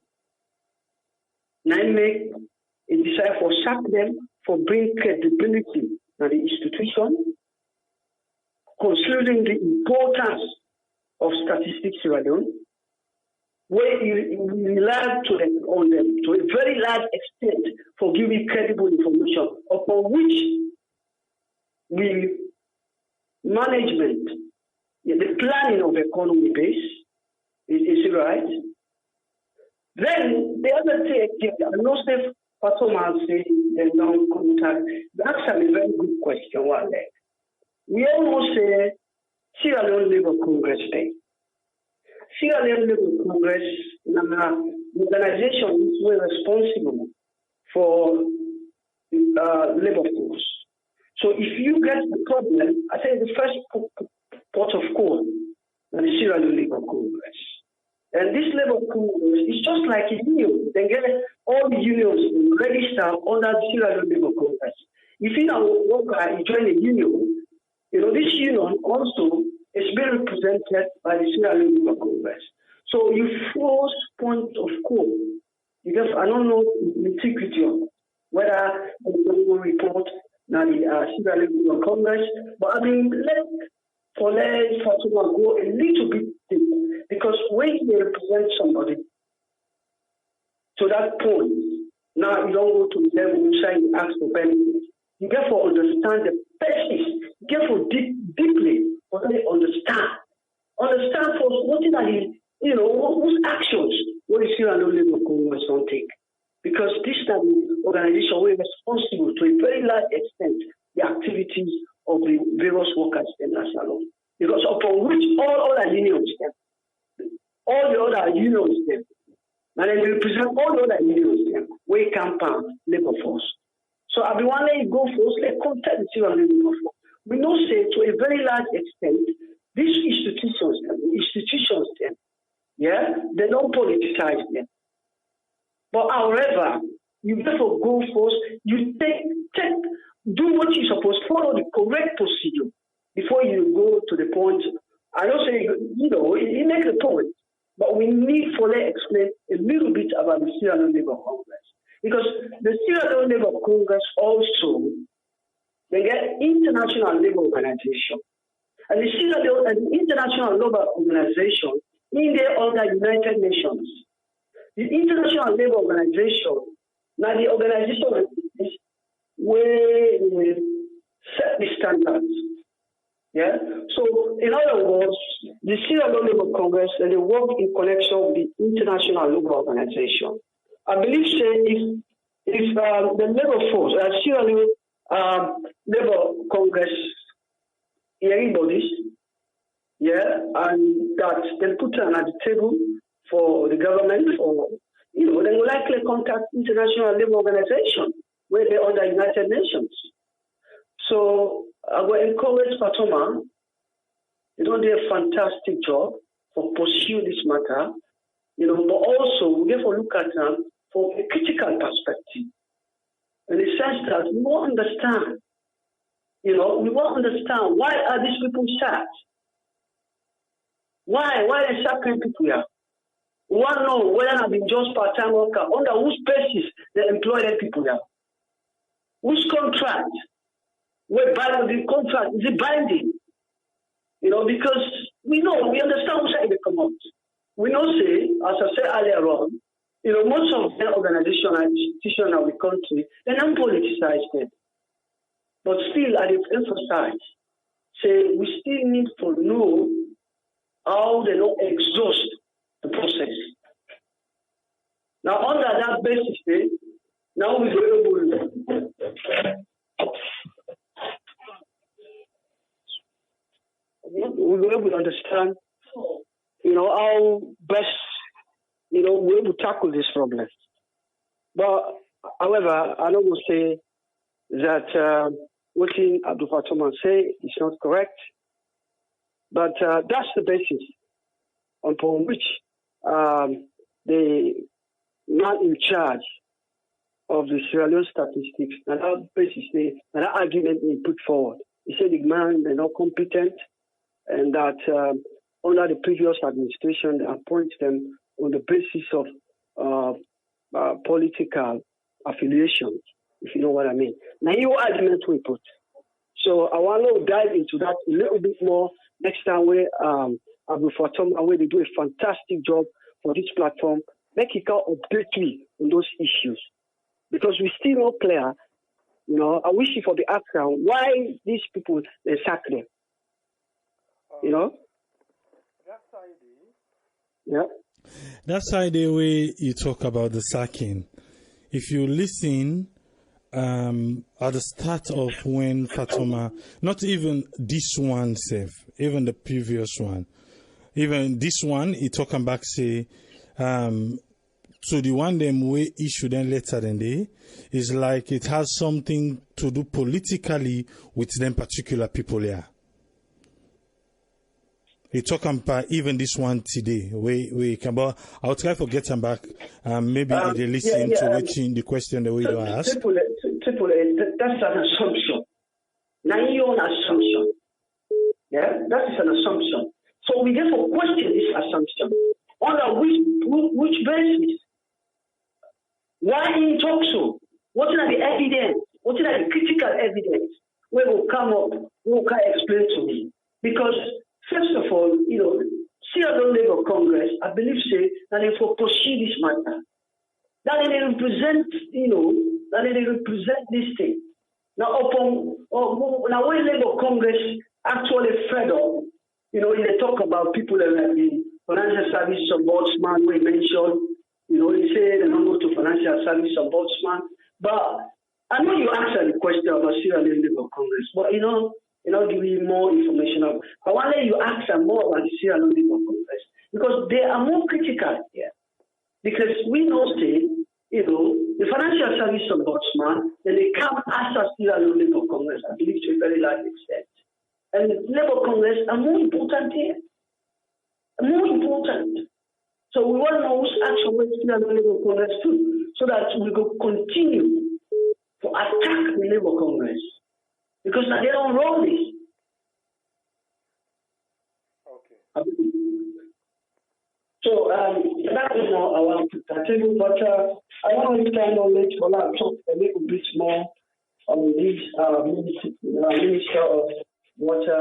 now make a desire for sack them, for bring credibility to the institution, considering the importance of statistics Sierra Leone, where you rely on them to a very large extent for giving credible information upon which we management, the planning of economy base, is it right? Then the other thing, I know Steph Fatoma said the non-contact. That's a very good question. We almost say Sierra Leone Labour Congress Day. Sierra Leone Labour Congress, the organization is responsible for labor force. So if you get the problem, I say the first port of call is the Sierra Leone Labour Congress. And this Labour Congress is just like a union. They get all the unions registered under the Sierra Leone Labour Congress. If you know worker you join a union, this union also is being represented by the Sierra Leone Labour Congress. So you first point of call, because I don't know the integrity of whether the report now the Sierra Leone Labour Congress, but I mean let Fatoma go a little bit deep, because when they represent somebody to that point, now you don't go to the level inside and ask for benefits. You therefore understand the basis. You therefore deeply understand. Understand for what is that whose actions what is Sierra Leone Labour Congress don't take. Because this is an organization where is responsible to a very large extent the activities of the various workers in that salon. Because upon which all other unions all the other unions and then they represent all the other unions where it can labor force. So I want to go first, let's contact the Sierra Leone labor force. We know say to a very large extent, these institutions they don't politicize them. But however, you therefore go first, you do what you're supposed to, follow the correct procedure before you go to the point. I don't say, it makes a point, but we need to explain a little bit about the Sierra Leone Labour Congress. Because the Sierra Leone Labour Congress also, they get international labor organization. And the Sierra Leone and the International Labour Organization, in there under United Nations. The International Labour Organization, now the organization is where they set the standards. Yeah. So in other words, the Sierra Leone Labour Congress and they work in connection with the International Labour Organization. I believe if the labor force, Sierra Leone Labour Congress hearing bodies, and that they put them at the table for the government, or they will likely contact International Labour Organization where they're under United Nations. So I will encourage Fatoma. They don't do a fantastic job for pursue this matter, but also we have to look at them from a critical perspective. In the sense that we won't understand, we won't understand why are these people sad? Why are they sacking people here? We want to know whether they've been just part-time worker, under whose basis they employ their people here. Whose contract? Where the contract is it binding? Because we understand who's they come out. We know, say, as I said earlier on, most of the organizations and institutions of the country, they're not politicized them. But still, I emphasize, say, we still need to know how they don't exhaust the process. Now, under that basis, now we will able to understand, how best, we're able to tackle this problem. But, however, I don't want to say that what Abdul Fatoma say is not correct, but that's the basis upon which the man in charge of the Sierra Leone statistics, and that basis, that argument they put forward. He said the man they're not competent, and that under the previous administration they appoint them on the basis of political affiliations, if you know what I mean. Now, your argument we put. So I want to dive into that a little bit more next time where Abdul Fatoma, where they do a fantastic job for this platform, make it can update me on those issues. Because we still not clear, I wish for the answer why these people, they sack them. Yeah. That's how the way you talk about the sacking. If you listen at the start of when Fatoma, not even this one, even the previous one, even this one, he talking back say, so the one them way issue then later than they is like it has something to do politically with them particular people here. He talking about even this one today. We can, but I'll try to get them back. Maybe they listen to watching the question the way you ask. That's an assumption. Now your assumption. Yeah, that is an assumption. So we therefore question this assumption. Under which basis? Why in talk so? What are the evidence? What are the critical evidence? We will come up, who can explain to me? Because first of all, Sierra Leone Labour Congress, I believe say that they will pursue this matter. That they represent, that they represent this thing. Now when Labour Congress actually fed up, they talk about people that have been financial service ombudsman, we mentioned, they say they don't go to financial service ombudsman. But I know you asked the question about Sierra Leone Labour Congress, but give me more information. I want to let you ask more about the Sierra Leone Labour Congress because they are more critical here. Because we know, the financial service ombudsman, then they come after Sierra Leone Labour Congress, I believe to a very large extent. And the Labour Congress are more important here. More important. So we want to know whose action with Sierra Leone Labour Congress too, so that we will continue to attack the Labour Congress. Because they don't roll this. Okay. So that is now our table, but I want to kind of let Ola talk a little bit more on this Minister of Water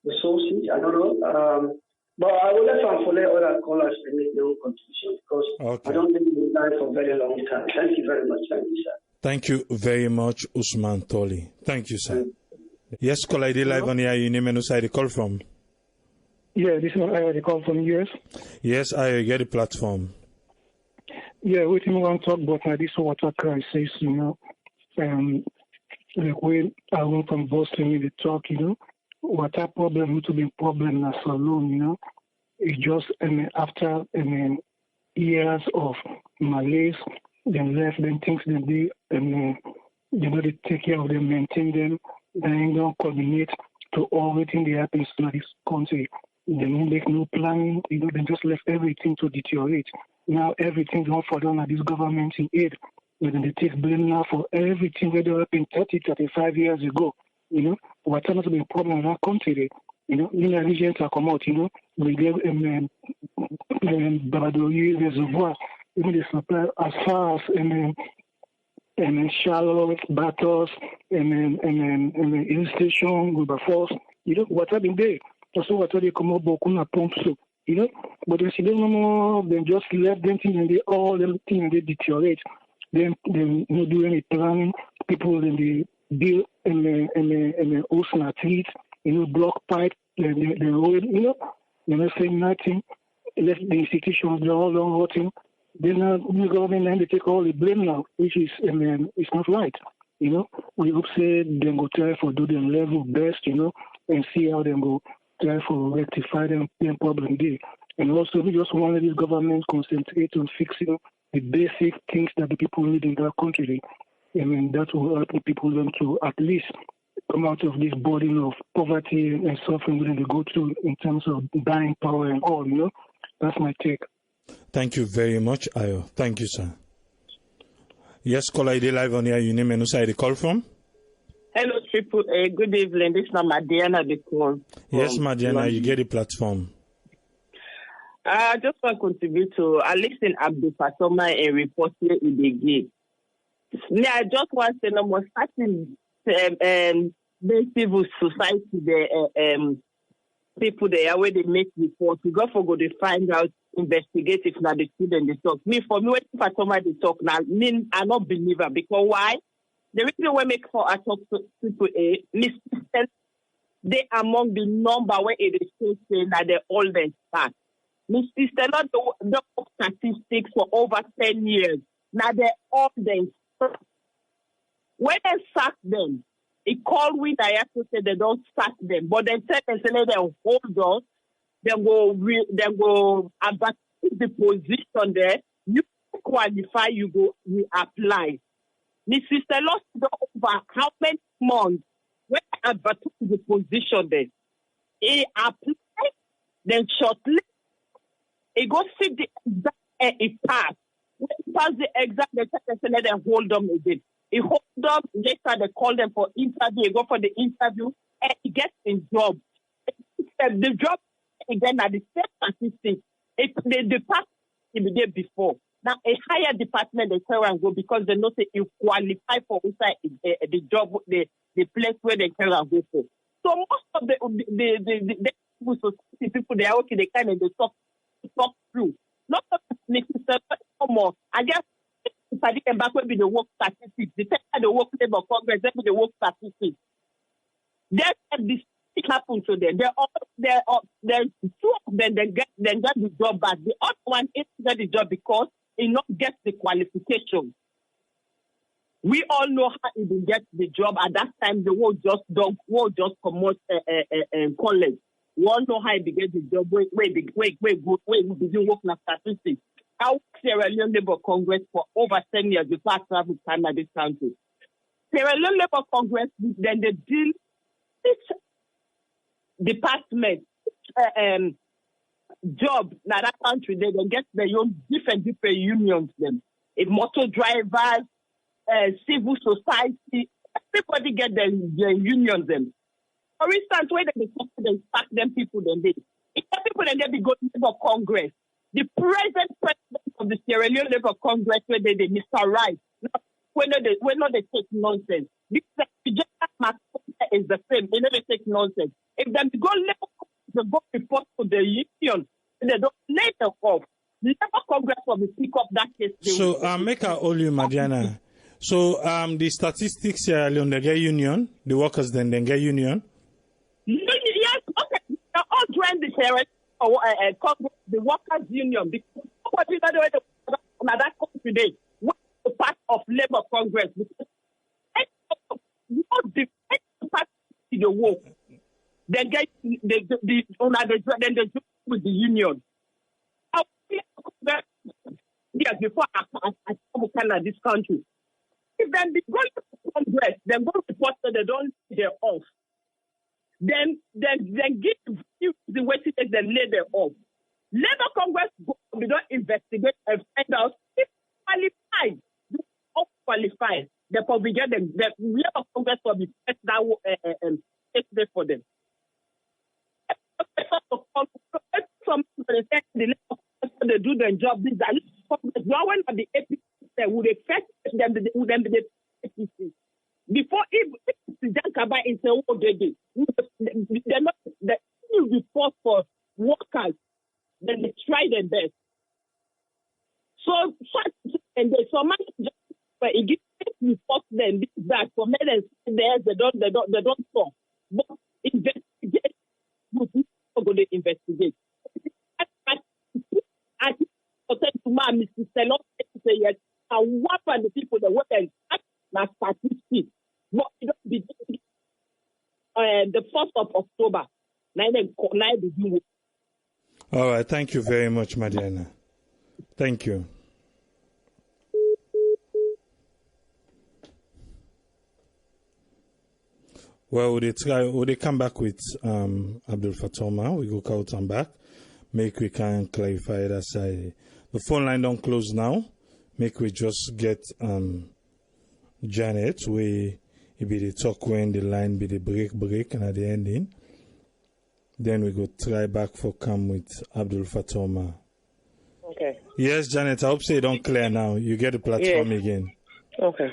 Resources. I don't know. But I will let other callers to make their own contribution because I don't think we'll die for a very long time. Thank you very much. Thank you, sir. Thank you very much, Usman Toli. Thank you, sir. Yes, call ID live on here. You name and who call from? Yeah, this is I call from US. Yes, I get the platform. Yeah, we can want to talk about this water crisis, like when I went from Boston in the talk, water problem to be problem as alone, It's just after years of malaise, then left them things that they take care of them, maintain them, then don't coordinate to everything that happens in this country. They don't make no planning, they just left everything to deteriorate. Now everything's on for them at this government in aid. But then they take blame now for everything that happened 30, 35 years ago. Water not be a problem in our country. In the regions that come out, we get Babadori reservoir, they supply as far as Charlotte, Batos, and Hill Station, Wilberforce, water been there. Also, water they come out, Bokuna pumps, but they see them no more, they just left them things and they all them things they deteriorate. Then they don't do any planning. People then they build and ocean athletes, block pipe, the road, they're not saying nothing. Let the institutions, they're all on rotting. Then the government and they take all the blame now, which is it's not right. We hope say they go try for do their level best, and see how they go try for rectify them problem there. And also we just want this government concentrate on fixing the basic things that the people need in their country. That will help the people them to at least come out of this burden of poverty and suffering when they go through in terms of buying power and all, That's my take. Thank you very much, Ayo. Thank you, sir. Yes, caller ID live on here. You name and who side call from? Hello, people. Good evening. This is Madiana the call. Yes, Madiana, you get the platform. I just want to contribute to I listen Abdul Fatoma and report here in the game. I just want to say no more starting the civil society people there where they make reports. We go for go to find out, investigate if not the student they talk. Me for me when Fatoma they talk now, me I not believer because why? The reason we make for I talk to people they among the number where it is saying that the oldest part. My sister not the statistics for over 10 years. Now they're oldest. When they sack them, it called with I have to say they don't sack them, but then say they hold on, then go advertise the position there. You qualify, you apply. My sister lost over how many months when I advertise the position there. He apply, then shortly he go sit the exam and he pass. When he pass the exam, they say they hold them again. He hold them, later they call them for interview, he go for the interview, and he gets a job. The job again at the same statistics. The department the day before. Now a higher department they tell and go because they know say you qualify for inside the job, the place where they tell and go for. So most of the civil society people they are working, they kind of they talk through. Not more. I guess if I didn't back when the work statistics, the time the work labor congress, then the work statistics. Then this happen to them. There's two of them they get the job back. The other one is get the job because he not get the qualification. We all know how he will get the job. At that time, the world just come out college. We all know how he get the job. Wait, we begin working on statistics. I worked Sierra Leone Labour Congress for over 10 years before I traveled to Canada, this country. Sierra Leone Labour Congress, then they deal each department job now that country they get their own different unions them. If motor drivers, civil society, everybody get their unions them. For instance, when they start them people then they if people then they go to Labour Congress. The present president of the Sierra Leone Labour Congress where they Mr. Wright. When they take nonsense. This is the same. They never take nonsense. If they go report to the union, they don't later off. The Labour Congress will pick up that case. So make a all you, Madiana. So the statistics Sierra Leone they get union, the workers then get union. Yes, okay. They all join the Sierra Congress, the workers union, because nobody that country today was part of Labour Congress because the part of the work. They get then they join with the union. Yes, before I come Canada, this country. If then they go to Congress, then go report that they don't they're off. Then give the way to take the labor off. Labour Congress we don't investigate and find out if qualified, qualified. Therefore, we get them. The Labour Congress will be set down take for them. Some the Labour Congress they do their job. These are one of the APC would affect them. Would them the APC. Before if Jankaba is they're not the report for workers, then they try their best. So and they so much it gives report them that for medicine they don't stop. But investigate they investigate. I think to my Mr. Selon say yes, and what are the people that work and na statistics. But it don't be the 1st of October. All right, thank you very much, Madiana. Thank you. Well, would they come back with Abdul Fatoma? We go out and back. Make we can clarify that side. The phone line don't close now. Make we just get Janet, we be the talk when the line be the break and at the ending. Then we go try back for come with Abdul Fatoma. Okay. Yes, Janet, I hope say you don't clear now. You get the platform again. Okay.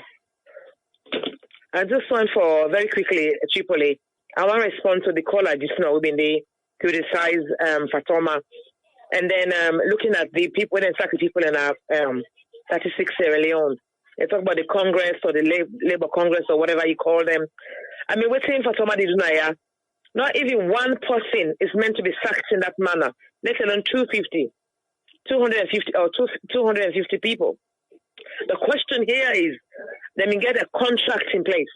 I just want for very quickly, Tripoli. I want to respond to the caller just now. Been the criticize Fatoma. And then looking at the people, when they sack the people in our 36 Sierra Leone, they talk about the Congress or the Labour Congress or whatever you call them. I mean, we're saying Fatoma did not even one person is meant to be sacked in that manner, let alone 250 people. The question here is, let me get a contract in place.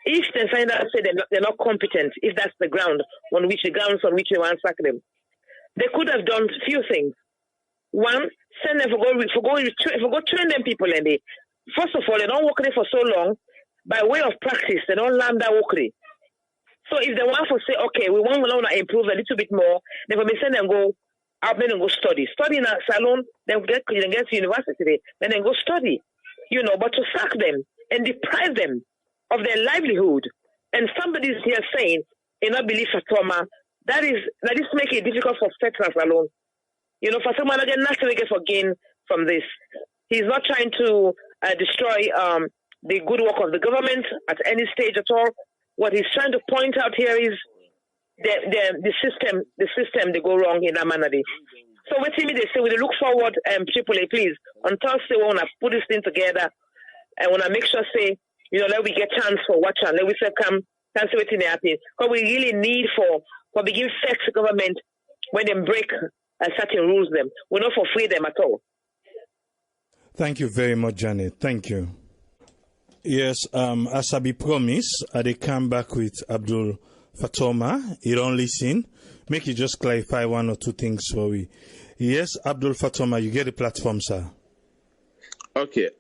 If they find out, say they're not competent, if that's the grounds on which they want to sack them, they could have done a few things. One, send them for go train them people in there. First of all, they don't work there for so long. By way of practice, they don't learn that work there. So if they want to say, okay, we want to improve a little bit more, then we send them go out there and go study. Study in a salon, then get to university, then go study. But to sack them and deprive them of their livelihood, and somebody's here saying, not believe Fatoma, that is making it difficult for veterans alone. Fatoma not getting nothing to for gain from this. He's not trying to destroy the good work of the government at any stage at all. What he's trying to point out here is the system they go wrong in that manner. So what they say, we look forward, AAA, please, on Thursday we want to put this thing together and want to make sure, say, let we get chance for watch and let we say come see what in happen. Because we really need for begin sex government when they break certain rules them. We're not for free them at all. Thank you very much, Janet. Thank you. Yes, as I be promised, I come back with Abdul Fatoma. You don't listen. Make you just clarify one or two things for we. Yes, Abdul Fatoma, you get the platform, sir. Okay.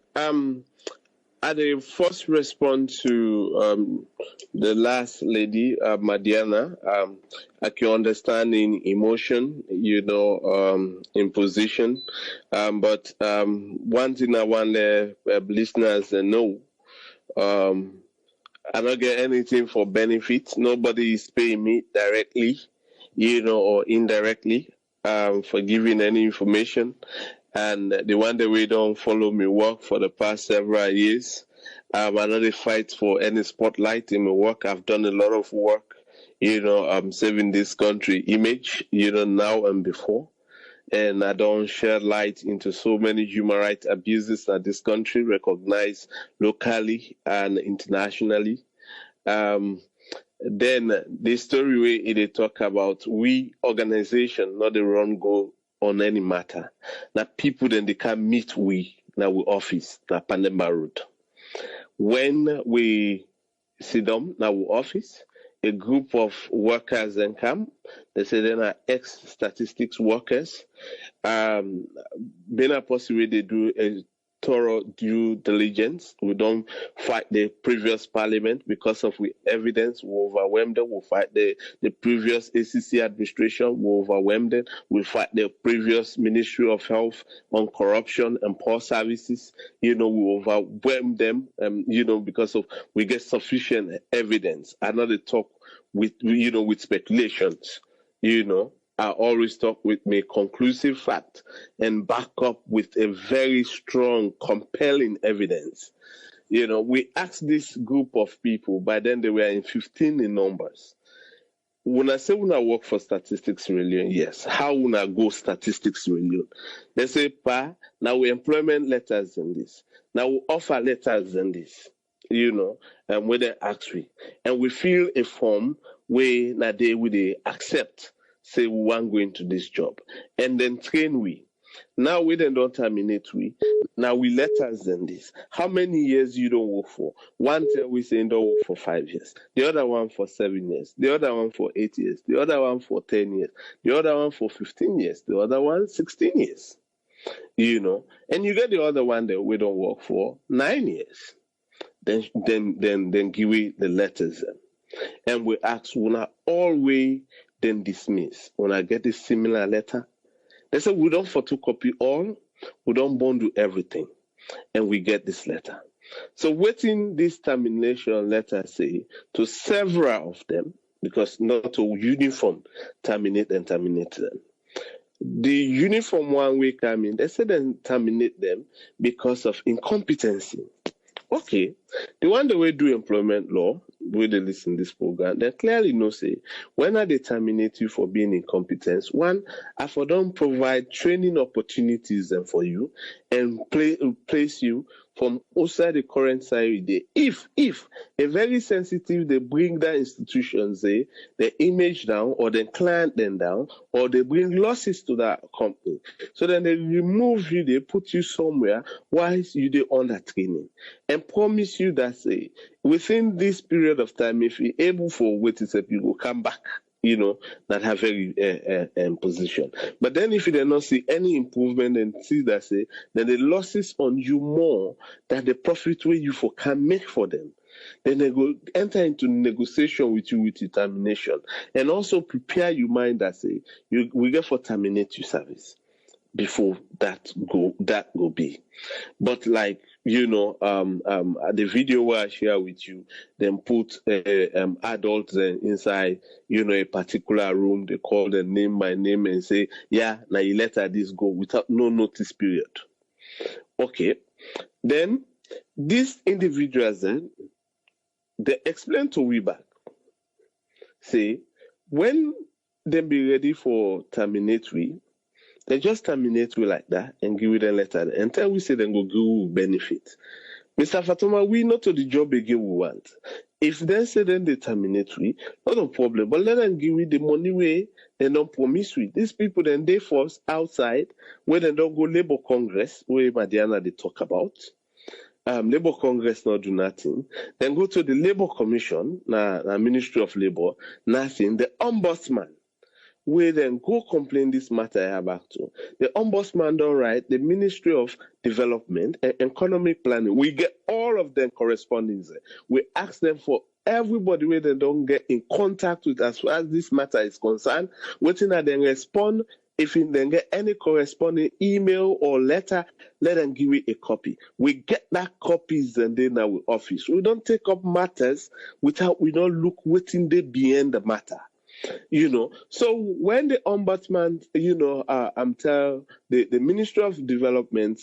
I first respond to the last lady, Madiana. I can understand in emotion, in position. But one thing I want the listeners to know, I don't get anything for benefit. Nobody is paying me directly, or indirectly, for giving any information. And the one that we don't follow me work for the past several years. I don't fight for any spotlight in my work. I've done a lot of work, saving this country image, now and before. And I don't share light into so many human rights abuses that this country recognized locally and internationally. Then the story where they talk about we organization, not the wrong goal on any matter. Now people then they can meet we now we office na Pandemba Road. When we sit down now we office, a group of workers then come. They say they are ex-statistics workers. Being a possible they do a thorough due diligence. We don't fight the previous parliament because of we evidence. We overwhelmed them. We fight the previous ACC administration. We overwhelmed them. We fight the previous Ministry of Health on corruption and poor services. We overwhelm them. Because of we get sufficient evidence. I know they talk with with speculations. I always talk with me conclusive fact and back up with a very strong, compelling evidence. We asked this group of people, by then they were in 15 in numbers. When I say when I work for Statistics Religion, yes. How when I go Statistics Religion? They say, now we employment letters in this. Now we offer letters in this. And when they ask we. And we fill a form where now they will accept. Say we want go into this job, and then train we. Now we then don't terminate we. Now we letters than this. How many years you don't work for? One tell we say don't work for 5 years. The other one for 7 years. The other one for 8 years. The other one for 10 years. The other one for 15 years. The other one 16 years. And you get the other one that we don't work for 9 years. Then give we the letters. And we ask when always then dismiss. When I get a similar letter, they say we don't photocopy all, we don't bundle everything, and we get this letter. So waiting this termination letter say to several of them, because not to uniform terminate them. The uniform one way come in, they say then terminate them because of incompetency. Okay, the one that we do employment law, where they listen this program, they clearly know say when they terminate you for being incompetent, one, I for don't provide training opportunities for you and place you from outside the current salary. If a very sensitive, they bring that institutions, the image down, or the client them down, or they bring losses to that company. So then they remove you, they put you somewhere whilst you they under training, and promise you that say within this period of time, if you're able for wait you will come back. That have very position. But then if you do not see any improvement and see that say, then the losses on you more than the profit where you can make for them. Then they go enter into negotiation with you with determination, and also prepare your mind that say we get for terminate your service before that go be. But like the video where I share with you, then put adults inside a particular room. They call them name by name and say, yeah, now you let this go without no notice period. Okay, then these individuals then they explain to we back, say when they be ready for terminate we. They just terminate we like that and give it a letter until we say then go give benefit. Mr. Fatoma, we not to the job again we want. If they say then they terminate we, not a problem. But let them give we the money way and don't promise we. These people then they force outside where they don't go Labour Congress, where Madiana they talk about. Labour Congress not do nothing. Then go to the Labour Commission, Ministry of Labour, nothing. The Ombudsman. We then go complain this matter I have back to. The Ombudsman don't write, the Ministry of Development and Economic Planning. We get all of them correspondence. We ask them for everybody where they don't get in contact with as far as this matter is concerned, waiting that they respond. If you then get any corresponding email or letter, let them give you a copy. We get that copies and then our office. We don't take up matters without we don't look waiting there beyond the matter. So when the ombudsman, I'm tell the Ministry of Development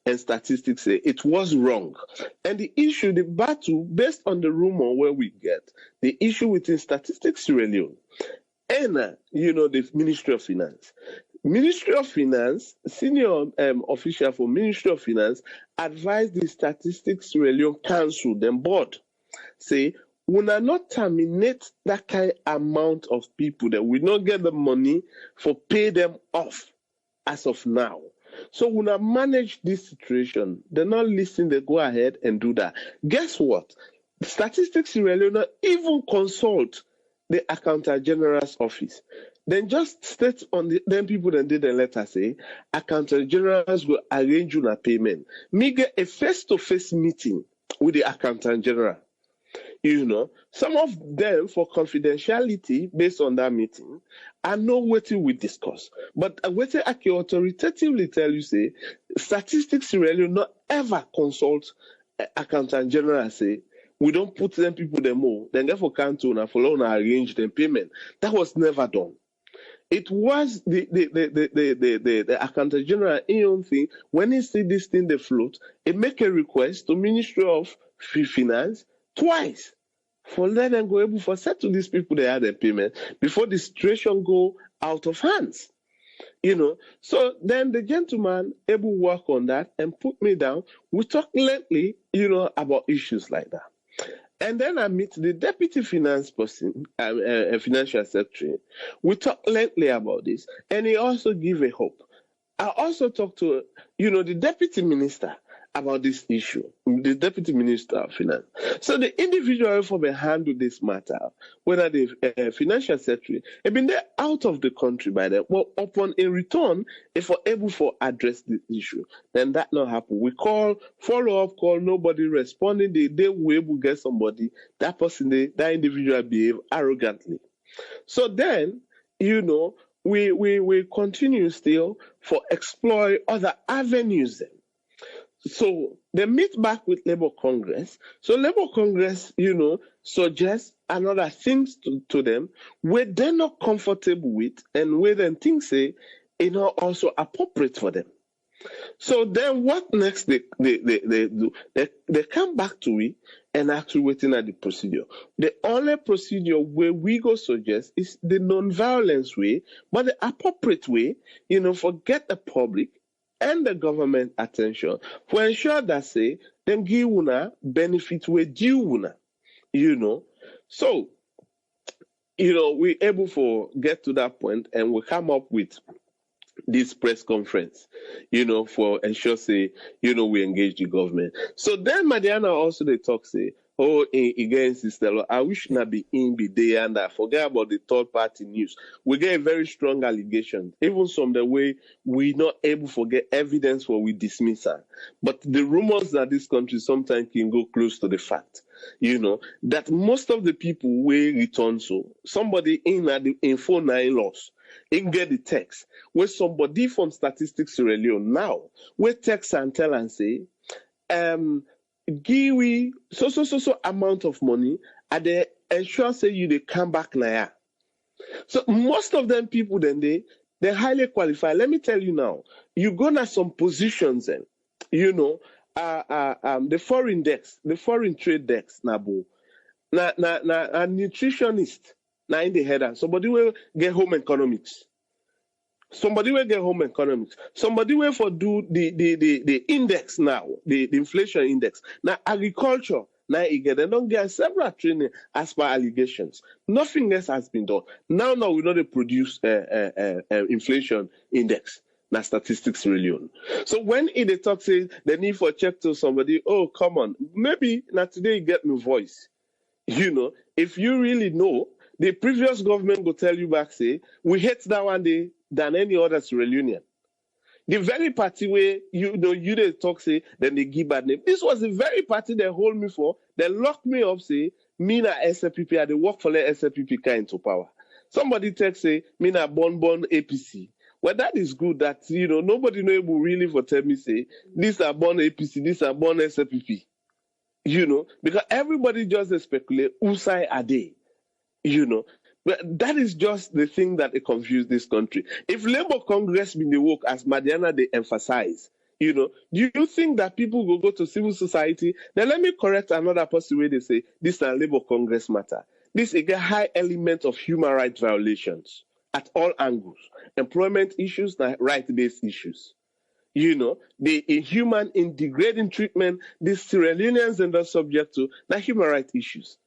and Statistics say it was wrong, and the issue, the battle based on the rumor where we get the issue within Statistics Sierra Leone and the Ministry of Finance. Ministry of Finance, senior official for Ministry of Finance advised the Statistics Sierra Leone Council, then board, say, we will not terminate that kind of amount of people that will not get the money for pay them off as of now. So we will not manage this situation. They're not listening, they go ahead and do that. Guess what? Statistics Sierra Leone even consult the Accountant General's office. Then just state on then people that did the letter say, Accountant Generals will arrange you a payment. Me get a face-to-face meeting with the Accountant General. Some of them for confidentiality based on that meeting are not what we discuss. But what I can authoritatively tell you, say, Statistics Sierra Leone not ever consult Accountant General say, we don't put them people them more, then therefore can't follow and arrange them payment. That was never done. It was the Accountant General own thing. When he see this thing they float, he make a request to Ministry of Finance twice for let them go able for settle these people they had their payment before the situation go out of hands. So then the gentleman able work on that and put me down. We talk lengthily, about issues like that. And then I meet the deputy finance person, financial secretary. We talk lengthily about this, and he also give a hope. I also talk to, the deputy minister about this issue, the deputy minister of finance. So the individual who may handle this matter, whether the financial secretary, have been there out of the country by then. Well, upon a return, if we're able to address the issue, then that not happen. We call, follow up call, nobody responding. They will able to get somebody, that person, that individual behave arrogantly. So then, we continue still for explore other avenues then. So they meet back with Labour Congress. So Labour Congress, suggests another things to them where they're not comfortable with and where then things say, also appropriate for them. So then what next they do? They come back to it and actually waiting at the procedure. The only procedure where we go suggest is the non-violence way, but the appropriate way, for get the public and the government attention for ensure that say them give una benefit where due una, So, we're able to get to that point and we come up with this press conference, for ensure say, we engage the government. So then Madiana also they talk say, again, sister, I wish not be there and I forget about the third party news. We get a very strong allegation, even from the way we not able to get evidence for we dismiss her. But the rumors that this country sometimes can go close to the fact, that most of the people will return somebody in 49 laws. You get the text where somebody from Statistics Sierra Leone now where text and tell and say, give we so amount of money and they ensure say you they come back now. So most of them people then they're highly qualified. Let me tell you now, you go to some positions then, the foreign desk, the foreign trade desk nabo. Na a nutritionist na in the header. Somebody will get home economics. Somebody will get home economics. Somebody will for do the index now, the inflation index. Now agriculture, now you get they don't get several training as per allegations. Nothing else has been done. Now we know they produce inflation index. Na statistics really. So when they talk say the need for check to somebody, oh come on, maybe not today you get my voice. If you really know, the previous government will tell you back, say, we hate that one day than any other Sierra Leonean. The very party where, they talk, say, then they give bad name. This was the very party they hold me for. They locked me up, say, me na SLPP, and they work for the SLPP kind into power. Somebody text, say, me na born APC. Well, that is good that, nobody know able really for tell me, say, these are born APC, these are born SLPP. Because everybody just speculate whose side are they, But that is just the thing that confused this country. If Labour Congress been the work as Madiana they emphasize, do you think that people will go to civil society? Then let me correct another person where they say this is a Labour Congress matter. This is a high element of human rights violations at all angles, employment issues, right-based issues. The inhuman, degrading treatment these Sierra Leoneans are not subject to, not human rights issues.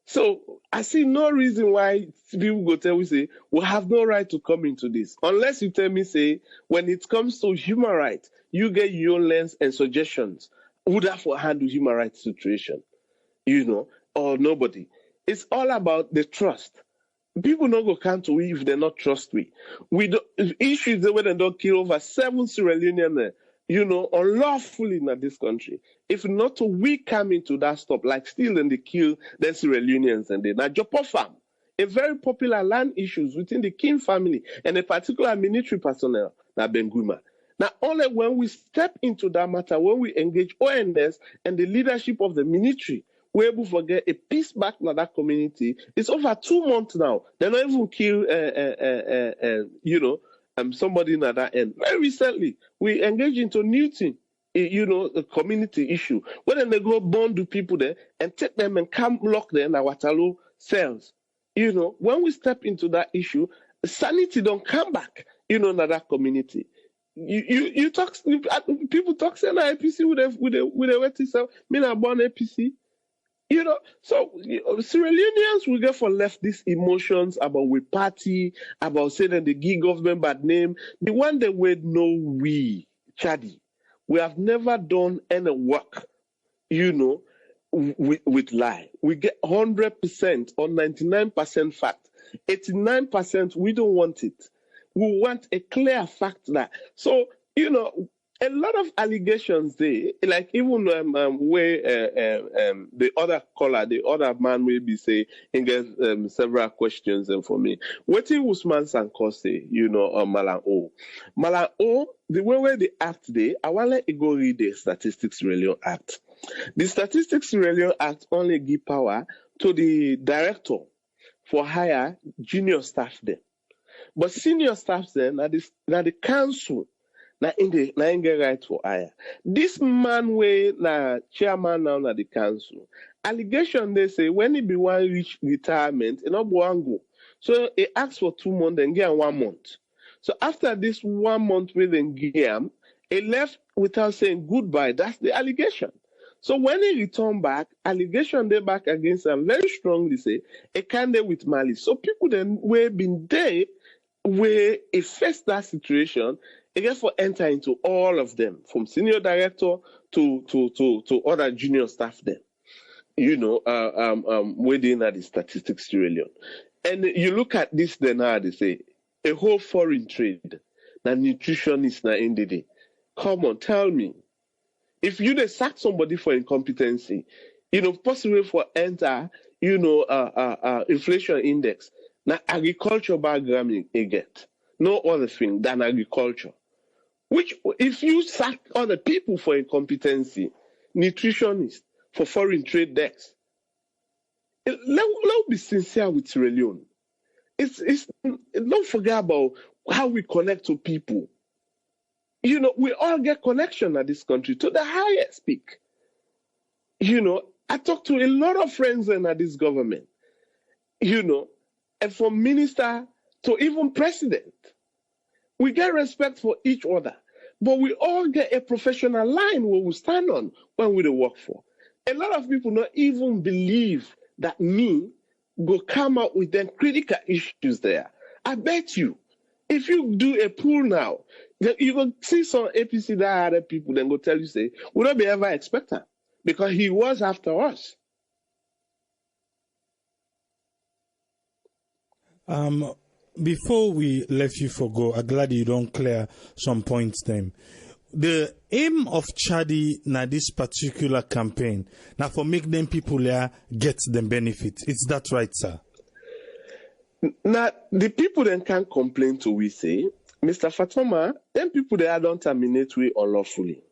So I see no reason why people go tell me, say, we have no right to come into this. Unless you tell me, say, when it comes to human rights, you get your own lens and suggestions. Who therefore handle human rights situation? Or nobody. It's all about the trust. People don't go come to we if they not trust we. We don't issues where they don't kill over 7 Sierra Leoneans, unlawfully in this country. If not, we come into that stop, like still then they kill the Sierra Leoneans and they now Jopo farm, a very popular land issues within the King family and a particular military personnel, na Benguma. Now, only when we step into that matter, when we engage ONS and the leadership of the military, we're able to get a peace back in that community. It's over 2 months now. They don't even kill, somebody in that end. Very recently, we engaged into new thing, a community issue. When they go bond to people there and take them and come lock them in our Watalo cells. When we step into that issue, sanity don't come back, in that community. You talk, people talk saying APC with a wet self, me not born APC. So Sierra Leoneans will get for left these emotions about we party, about saying that they give government bad name. The one that we know Chadi, we have never done any work, with lie. We get 100% or 99% fact. 89% we don't want it. We want a clear fact that. So, a lot of allegations there, like even where the other caller, the other man will be say, and get several questions for me. What did Usman Sanko say, Malan O? Malan O, the way they act there, I want to let you go read the Statistics Sierra Act. The Statistics Sierra Act only give power to the director for hire junior staff there. But senior staff then, now the council, na get right for hire. This man way na chairman now na the council. allegation they say when he be one reach retirement, you know, go. So he asked for 2 months and get 1 month. So after this 1 month with him, he left without saying goodbye. That's the allegation. So when he returned back, allegation they back against him very strongly say a candidate with malice. So people then were been there where he faced that situation, again for enter into all of them, from senior director to other junior staff then. You know, within the statistics trillion. And you look at this then now, they say a whole foreign trade, the nutritionist na in the day. Come on, tell me. If you dey sack somebody for incompetency, you know, possibly for enter, you know, inflation index, now agriculture background you get. No other thing than agriculture. Which, if you sack other people for incompetency, nutritionists for foreign trade decks, let's be sincere with Sierra Leone. Don't forget about how we connect to people. You know, we all get connection at this country to the highest peak. You know, I talk to a lot of friends in this government, you know, and from minister to even president. We get respect for each other, but we all get a professional line where we stand on when we work for. A lot of people don't even believe that me go come out with them critical issues there. I bet you, if you do a poll now, you go see some APC that other people then go tell you, say, we don't be ever expect him because he was after us. Before we let you forgo, I'm glad you don't clear some points then. The aim of Chadi na this particular campaign, now for make them people there get them benefit. Is that right, sir? Now, the people then can't complain to we say, Mr. Fatoma, them people there don't terminate we unlawfully.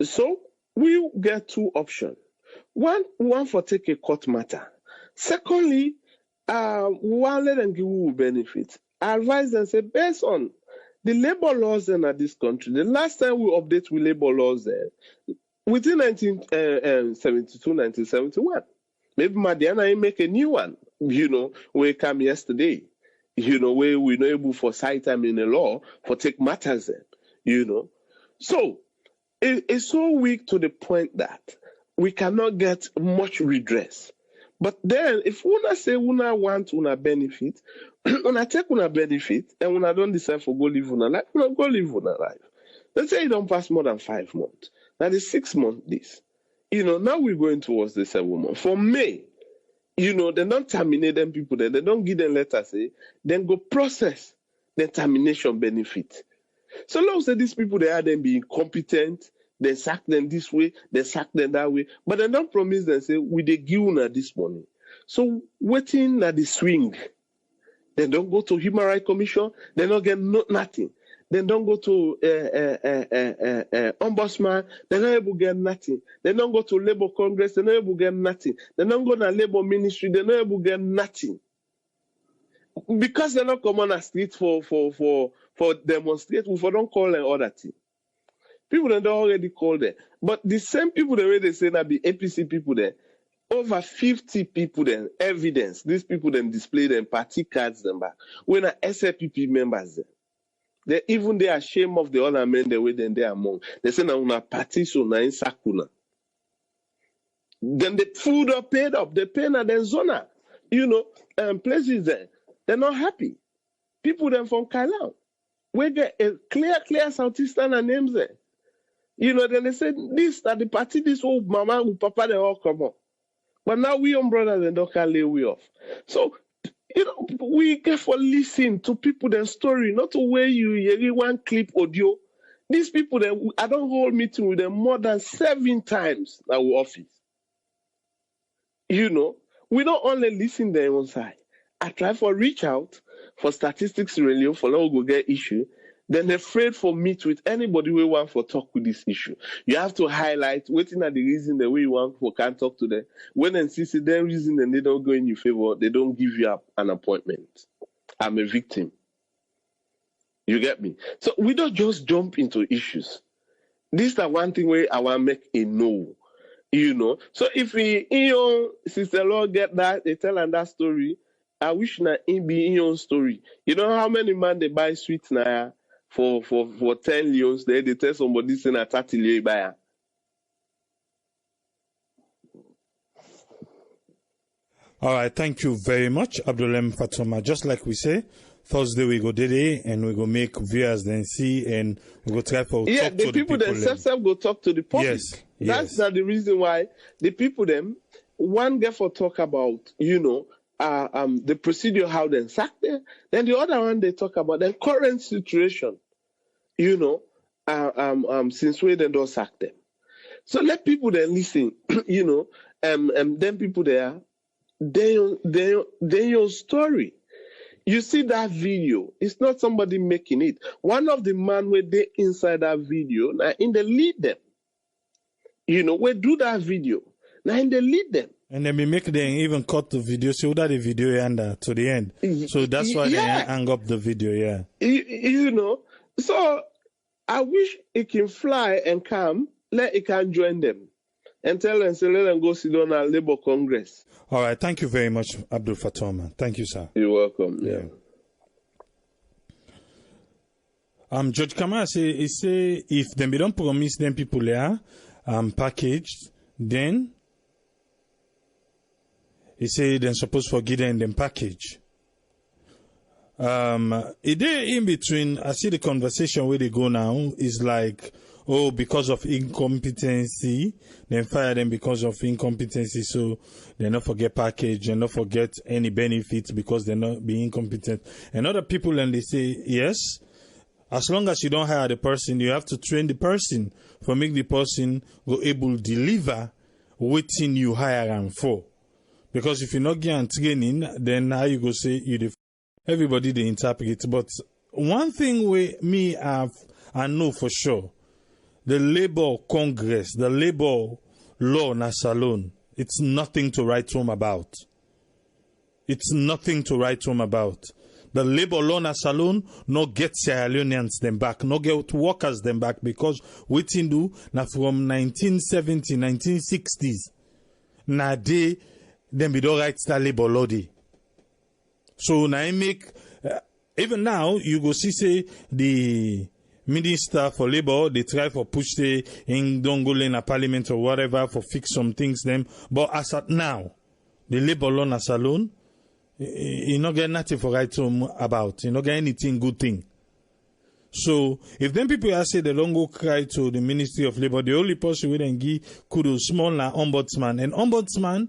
So we get 2 options. One for take a court matter. Secondly, one let them give you benefits. I advise them say based on the labor laws in this country. The last time we update with labor laws there, within 1972, 1971, maybe Madiana make a new one. You know, we come yesterday. You know, where we're not able for cite time in the law for take matters there. You know, so it's so weak to the point that we cannot get much redress. But then, if una say una want una benefit, una take una benefit, and una don't decide for go live una life, una go live una life. Let's say you don't pass more than 5 months. That is 6 months this. You know, now we're going towards the 7 months. For May, you know, they don't terminate them people there. They don't give them letters, say, then go process the termination benefit. So long say these people, they are then being competent, they sack them this way, they sack them that way, but they don't promise them, say, we they give you this money. So waiting at the swing, they don't go to Human Rights Commission, they don't get nothing. They don't go to Ombudsman, they're not able to get nothing. They don't go to Labour Congress, they're not able to get nothing. They don't go to Labour Ministry, they're not able to get nothing. Because they're not come on the street for demonstrate, we don't call them other thing. People don't already call them. But the same people, the way they say that the APC people there, over 50 people then, evidence, these people then display them, party cards them back. When are SLPP members there. They are ashamed of the other men the way then they are among. They say na una party so na in sakuna. Then the food are paid up. They pay na then zona. You know, places there. They're not happy. People then from Kailan. We get a clear Southeastern names there. You know, then they said this at the party, this old mama and papa they all come up. But now we young brothers and don't can lay we off. So you know, we get for listen to people their story, not to where you hear one clip audio. These people then I don't hold meeting with them more than 7 times at our office. You know, we don't only listen there on side. I try for reach out for statistics review for now go get issue. Then they're afraid for meet with anybody we want for talk with this issue. You have to highlight waiting at the reason the way you want for can't talk to them. When they see their reason and they don't go in your favor, they don't give you up an appointment. I'm a victim. You get me? So we don't just jump into issues. This is the one thing where I want to make a no. You know, so if your sister law get that, they tell her that story. I wish na it be in your story. You know how many man they buy sweets now for 10 leons? They tell somebody say na 30 leon buy her. All right, thank you very much, Abdul Fatoma. Just like we say, Thursday we go today and we go make viewers then see and we go try for yeah, talk the to people themselves go talk to the public. Yes, That's yes. not the reason why the people them one get for talk about the procedure how they sack them. Then the other one they talk about the current situation. Since we then don't sack them. So let people then listen. Then people there, they your story. You see that video, it's not somebody making it. One of the man where they inside that video, now in the lead them. We do that video. Now in the lead them. And then we make them even cut the video, so that the video end to the end. So that's why they hang up the video, yeah. So I wish it can fly and come, let it can join them. And tell them, say, let them go sit down at Labour Congress. All right. Thank you very much, Abdul Fatoma. Thank you, sir. You're welcome. Yeah. Judge Kamara say if them don't promise them people there packaged, then he say they're supposed to give them package. In between, I see the conversation where they go now is like, oh, because of incompetency, then fire them because of incompetency, so they not forget package and not forget any benefits because they're not being incompetent. And other people, and they say, yes, as long as you don't hire the person, you have to train the person for make the person go able to deliver waiting you hire them for. Because if you're not getting training, then how you go say everybody they interpret. But one thing I know for sure, the Labour Congress, the Labour law na salon, it's nothing to write home about. It's nothing to write home about. The Labour law na salon no get Sierra Leoneans them back, no get workers them back because waiting do na from 1970, 1960s. Na they then we don't write that Labour law day. So now I make even now you go see say the Minister for Labour, they try for push the in don't go in a parliament or whatever for fix some things them. But as at now, the Labour law na salon, you not get nothing for right home about. You not get anything good thing. So if then people are say they don't go cry to the Ministry of Labour, the only person we then give kudos small na ombudsman. And ombudsman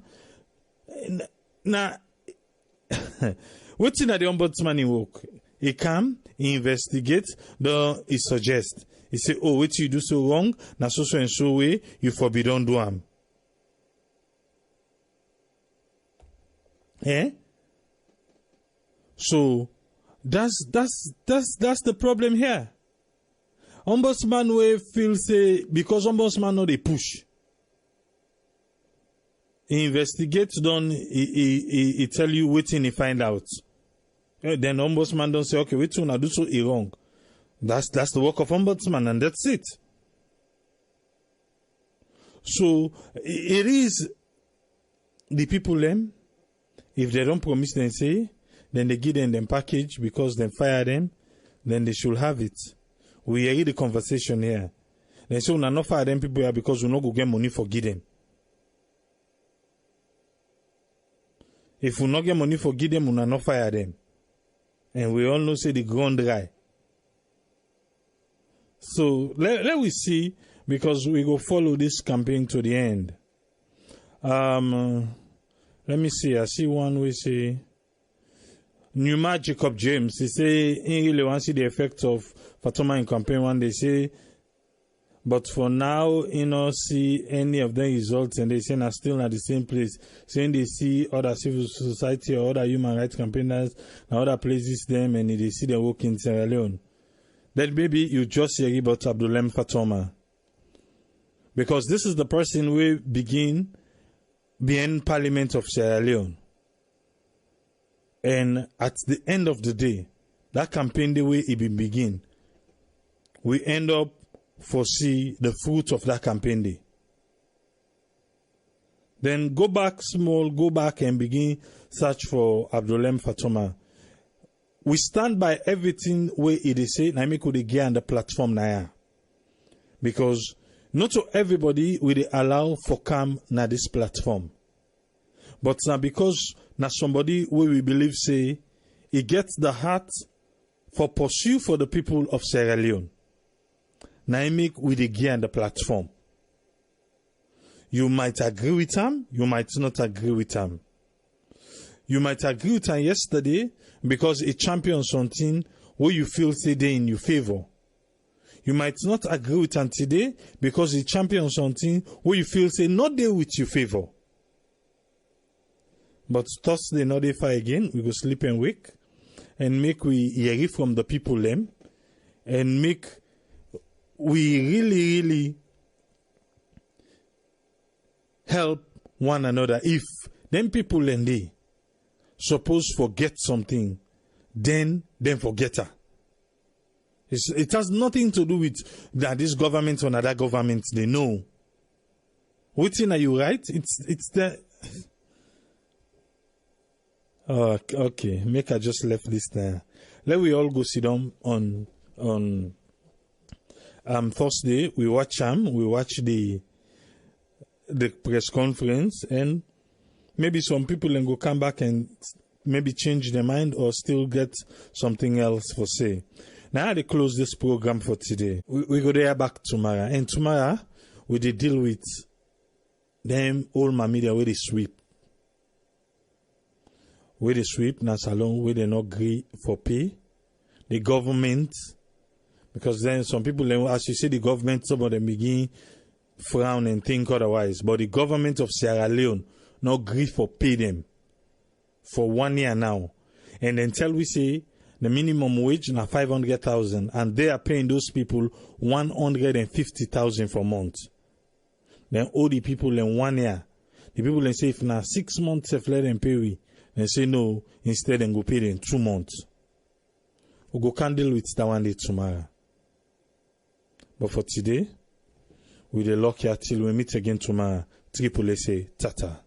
na what's in the ombudsman in work? He come, he investigate, then he suggest. He say, oh, what you do so wrong, na so and so way, you forbidden do am. So that's the problem here. Ombudsman way feel say because ombudsman no they push. He investigate, then he tell you waiting he find out. Then ombudsman don't say, okay, wait till I do so wrong. That's the work of ombudsman, and that's it. So it is the people them. If they don't promise them say, then they give them package because they fire them, then they should have it. We hear the conversation here. They say we not fire them people here because we not go get money for give them. If we not get money for give them, we not fire them. And we all know say the ground dry. So let we see, because we go follow this campaign to the end. Let me see. I see one we say Numa Jacob James. He say he really want to see the effect of Fatoma in campaign one. They say, but for now, see any of the results, and they say are still at the same place. Saying they see other civil society or other human rights campaigners and other places them, and they see their work in Sierra Leone. Then maybe you just hear about Abdul Fatoma, because this is the person who begin being Parliament of Sierra Leone, and at the end of the day, that campaign the way it begin, we end up foresee the fruit of that campaign day. Then go back small, go back and begin search for Abdul Fatoma. We stand by everything where it is say, na make we get on the platform now. Because not to everybody will allow for come na this platform. But now because na somebody where we believe say he gets the heart for pursue for the people of Sierra Leone. Na make we get on the platform. You might agree with him, you might not agree with him. You might agree with him yesterday because he championed something where you feel say they in your favor. You might not agree with him today because he championed something where you feel say not there with your favor. But Thursday, not there far again, we go sleep and wake and make we hear from the people them and make we really help one another. If them people and they suppose forget something, then forget her. It has nothing to do with that this government or another government, they know. Waiting, are you right? It's the... Oh, okay, make I just left this there. Let we all go sit down on Thursday. We watch the press conference, and maybe some people then go come back and maybe change their mind or still get something else for say. Now they close this program for today. We go there back tomorrow, and tomorrow we deal with them all my media where they sweep. Where they sweep, na salon, where they not agree for pay. The government, because then some people, as you say, the government, some of them begin frown and think otherwise. But the government of Sierra Leone not agree for pay them for 1 year now. And until we say the minimum wage na 500,000, and they are paying those people 150,000 for month. Then all the people in 1 year, the people then say if na 6 months if let them pay we. And say no, instead and go pay in 2 months. We go candle with that one day tomorrow. But for today, we the lock here till we meet again tomorrow. Triple say tata.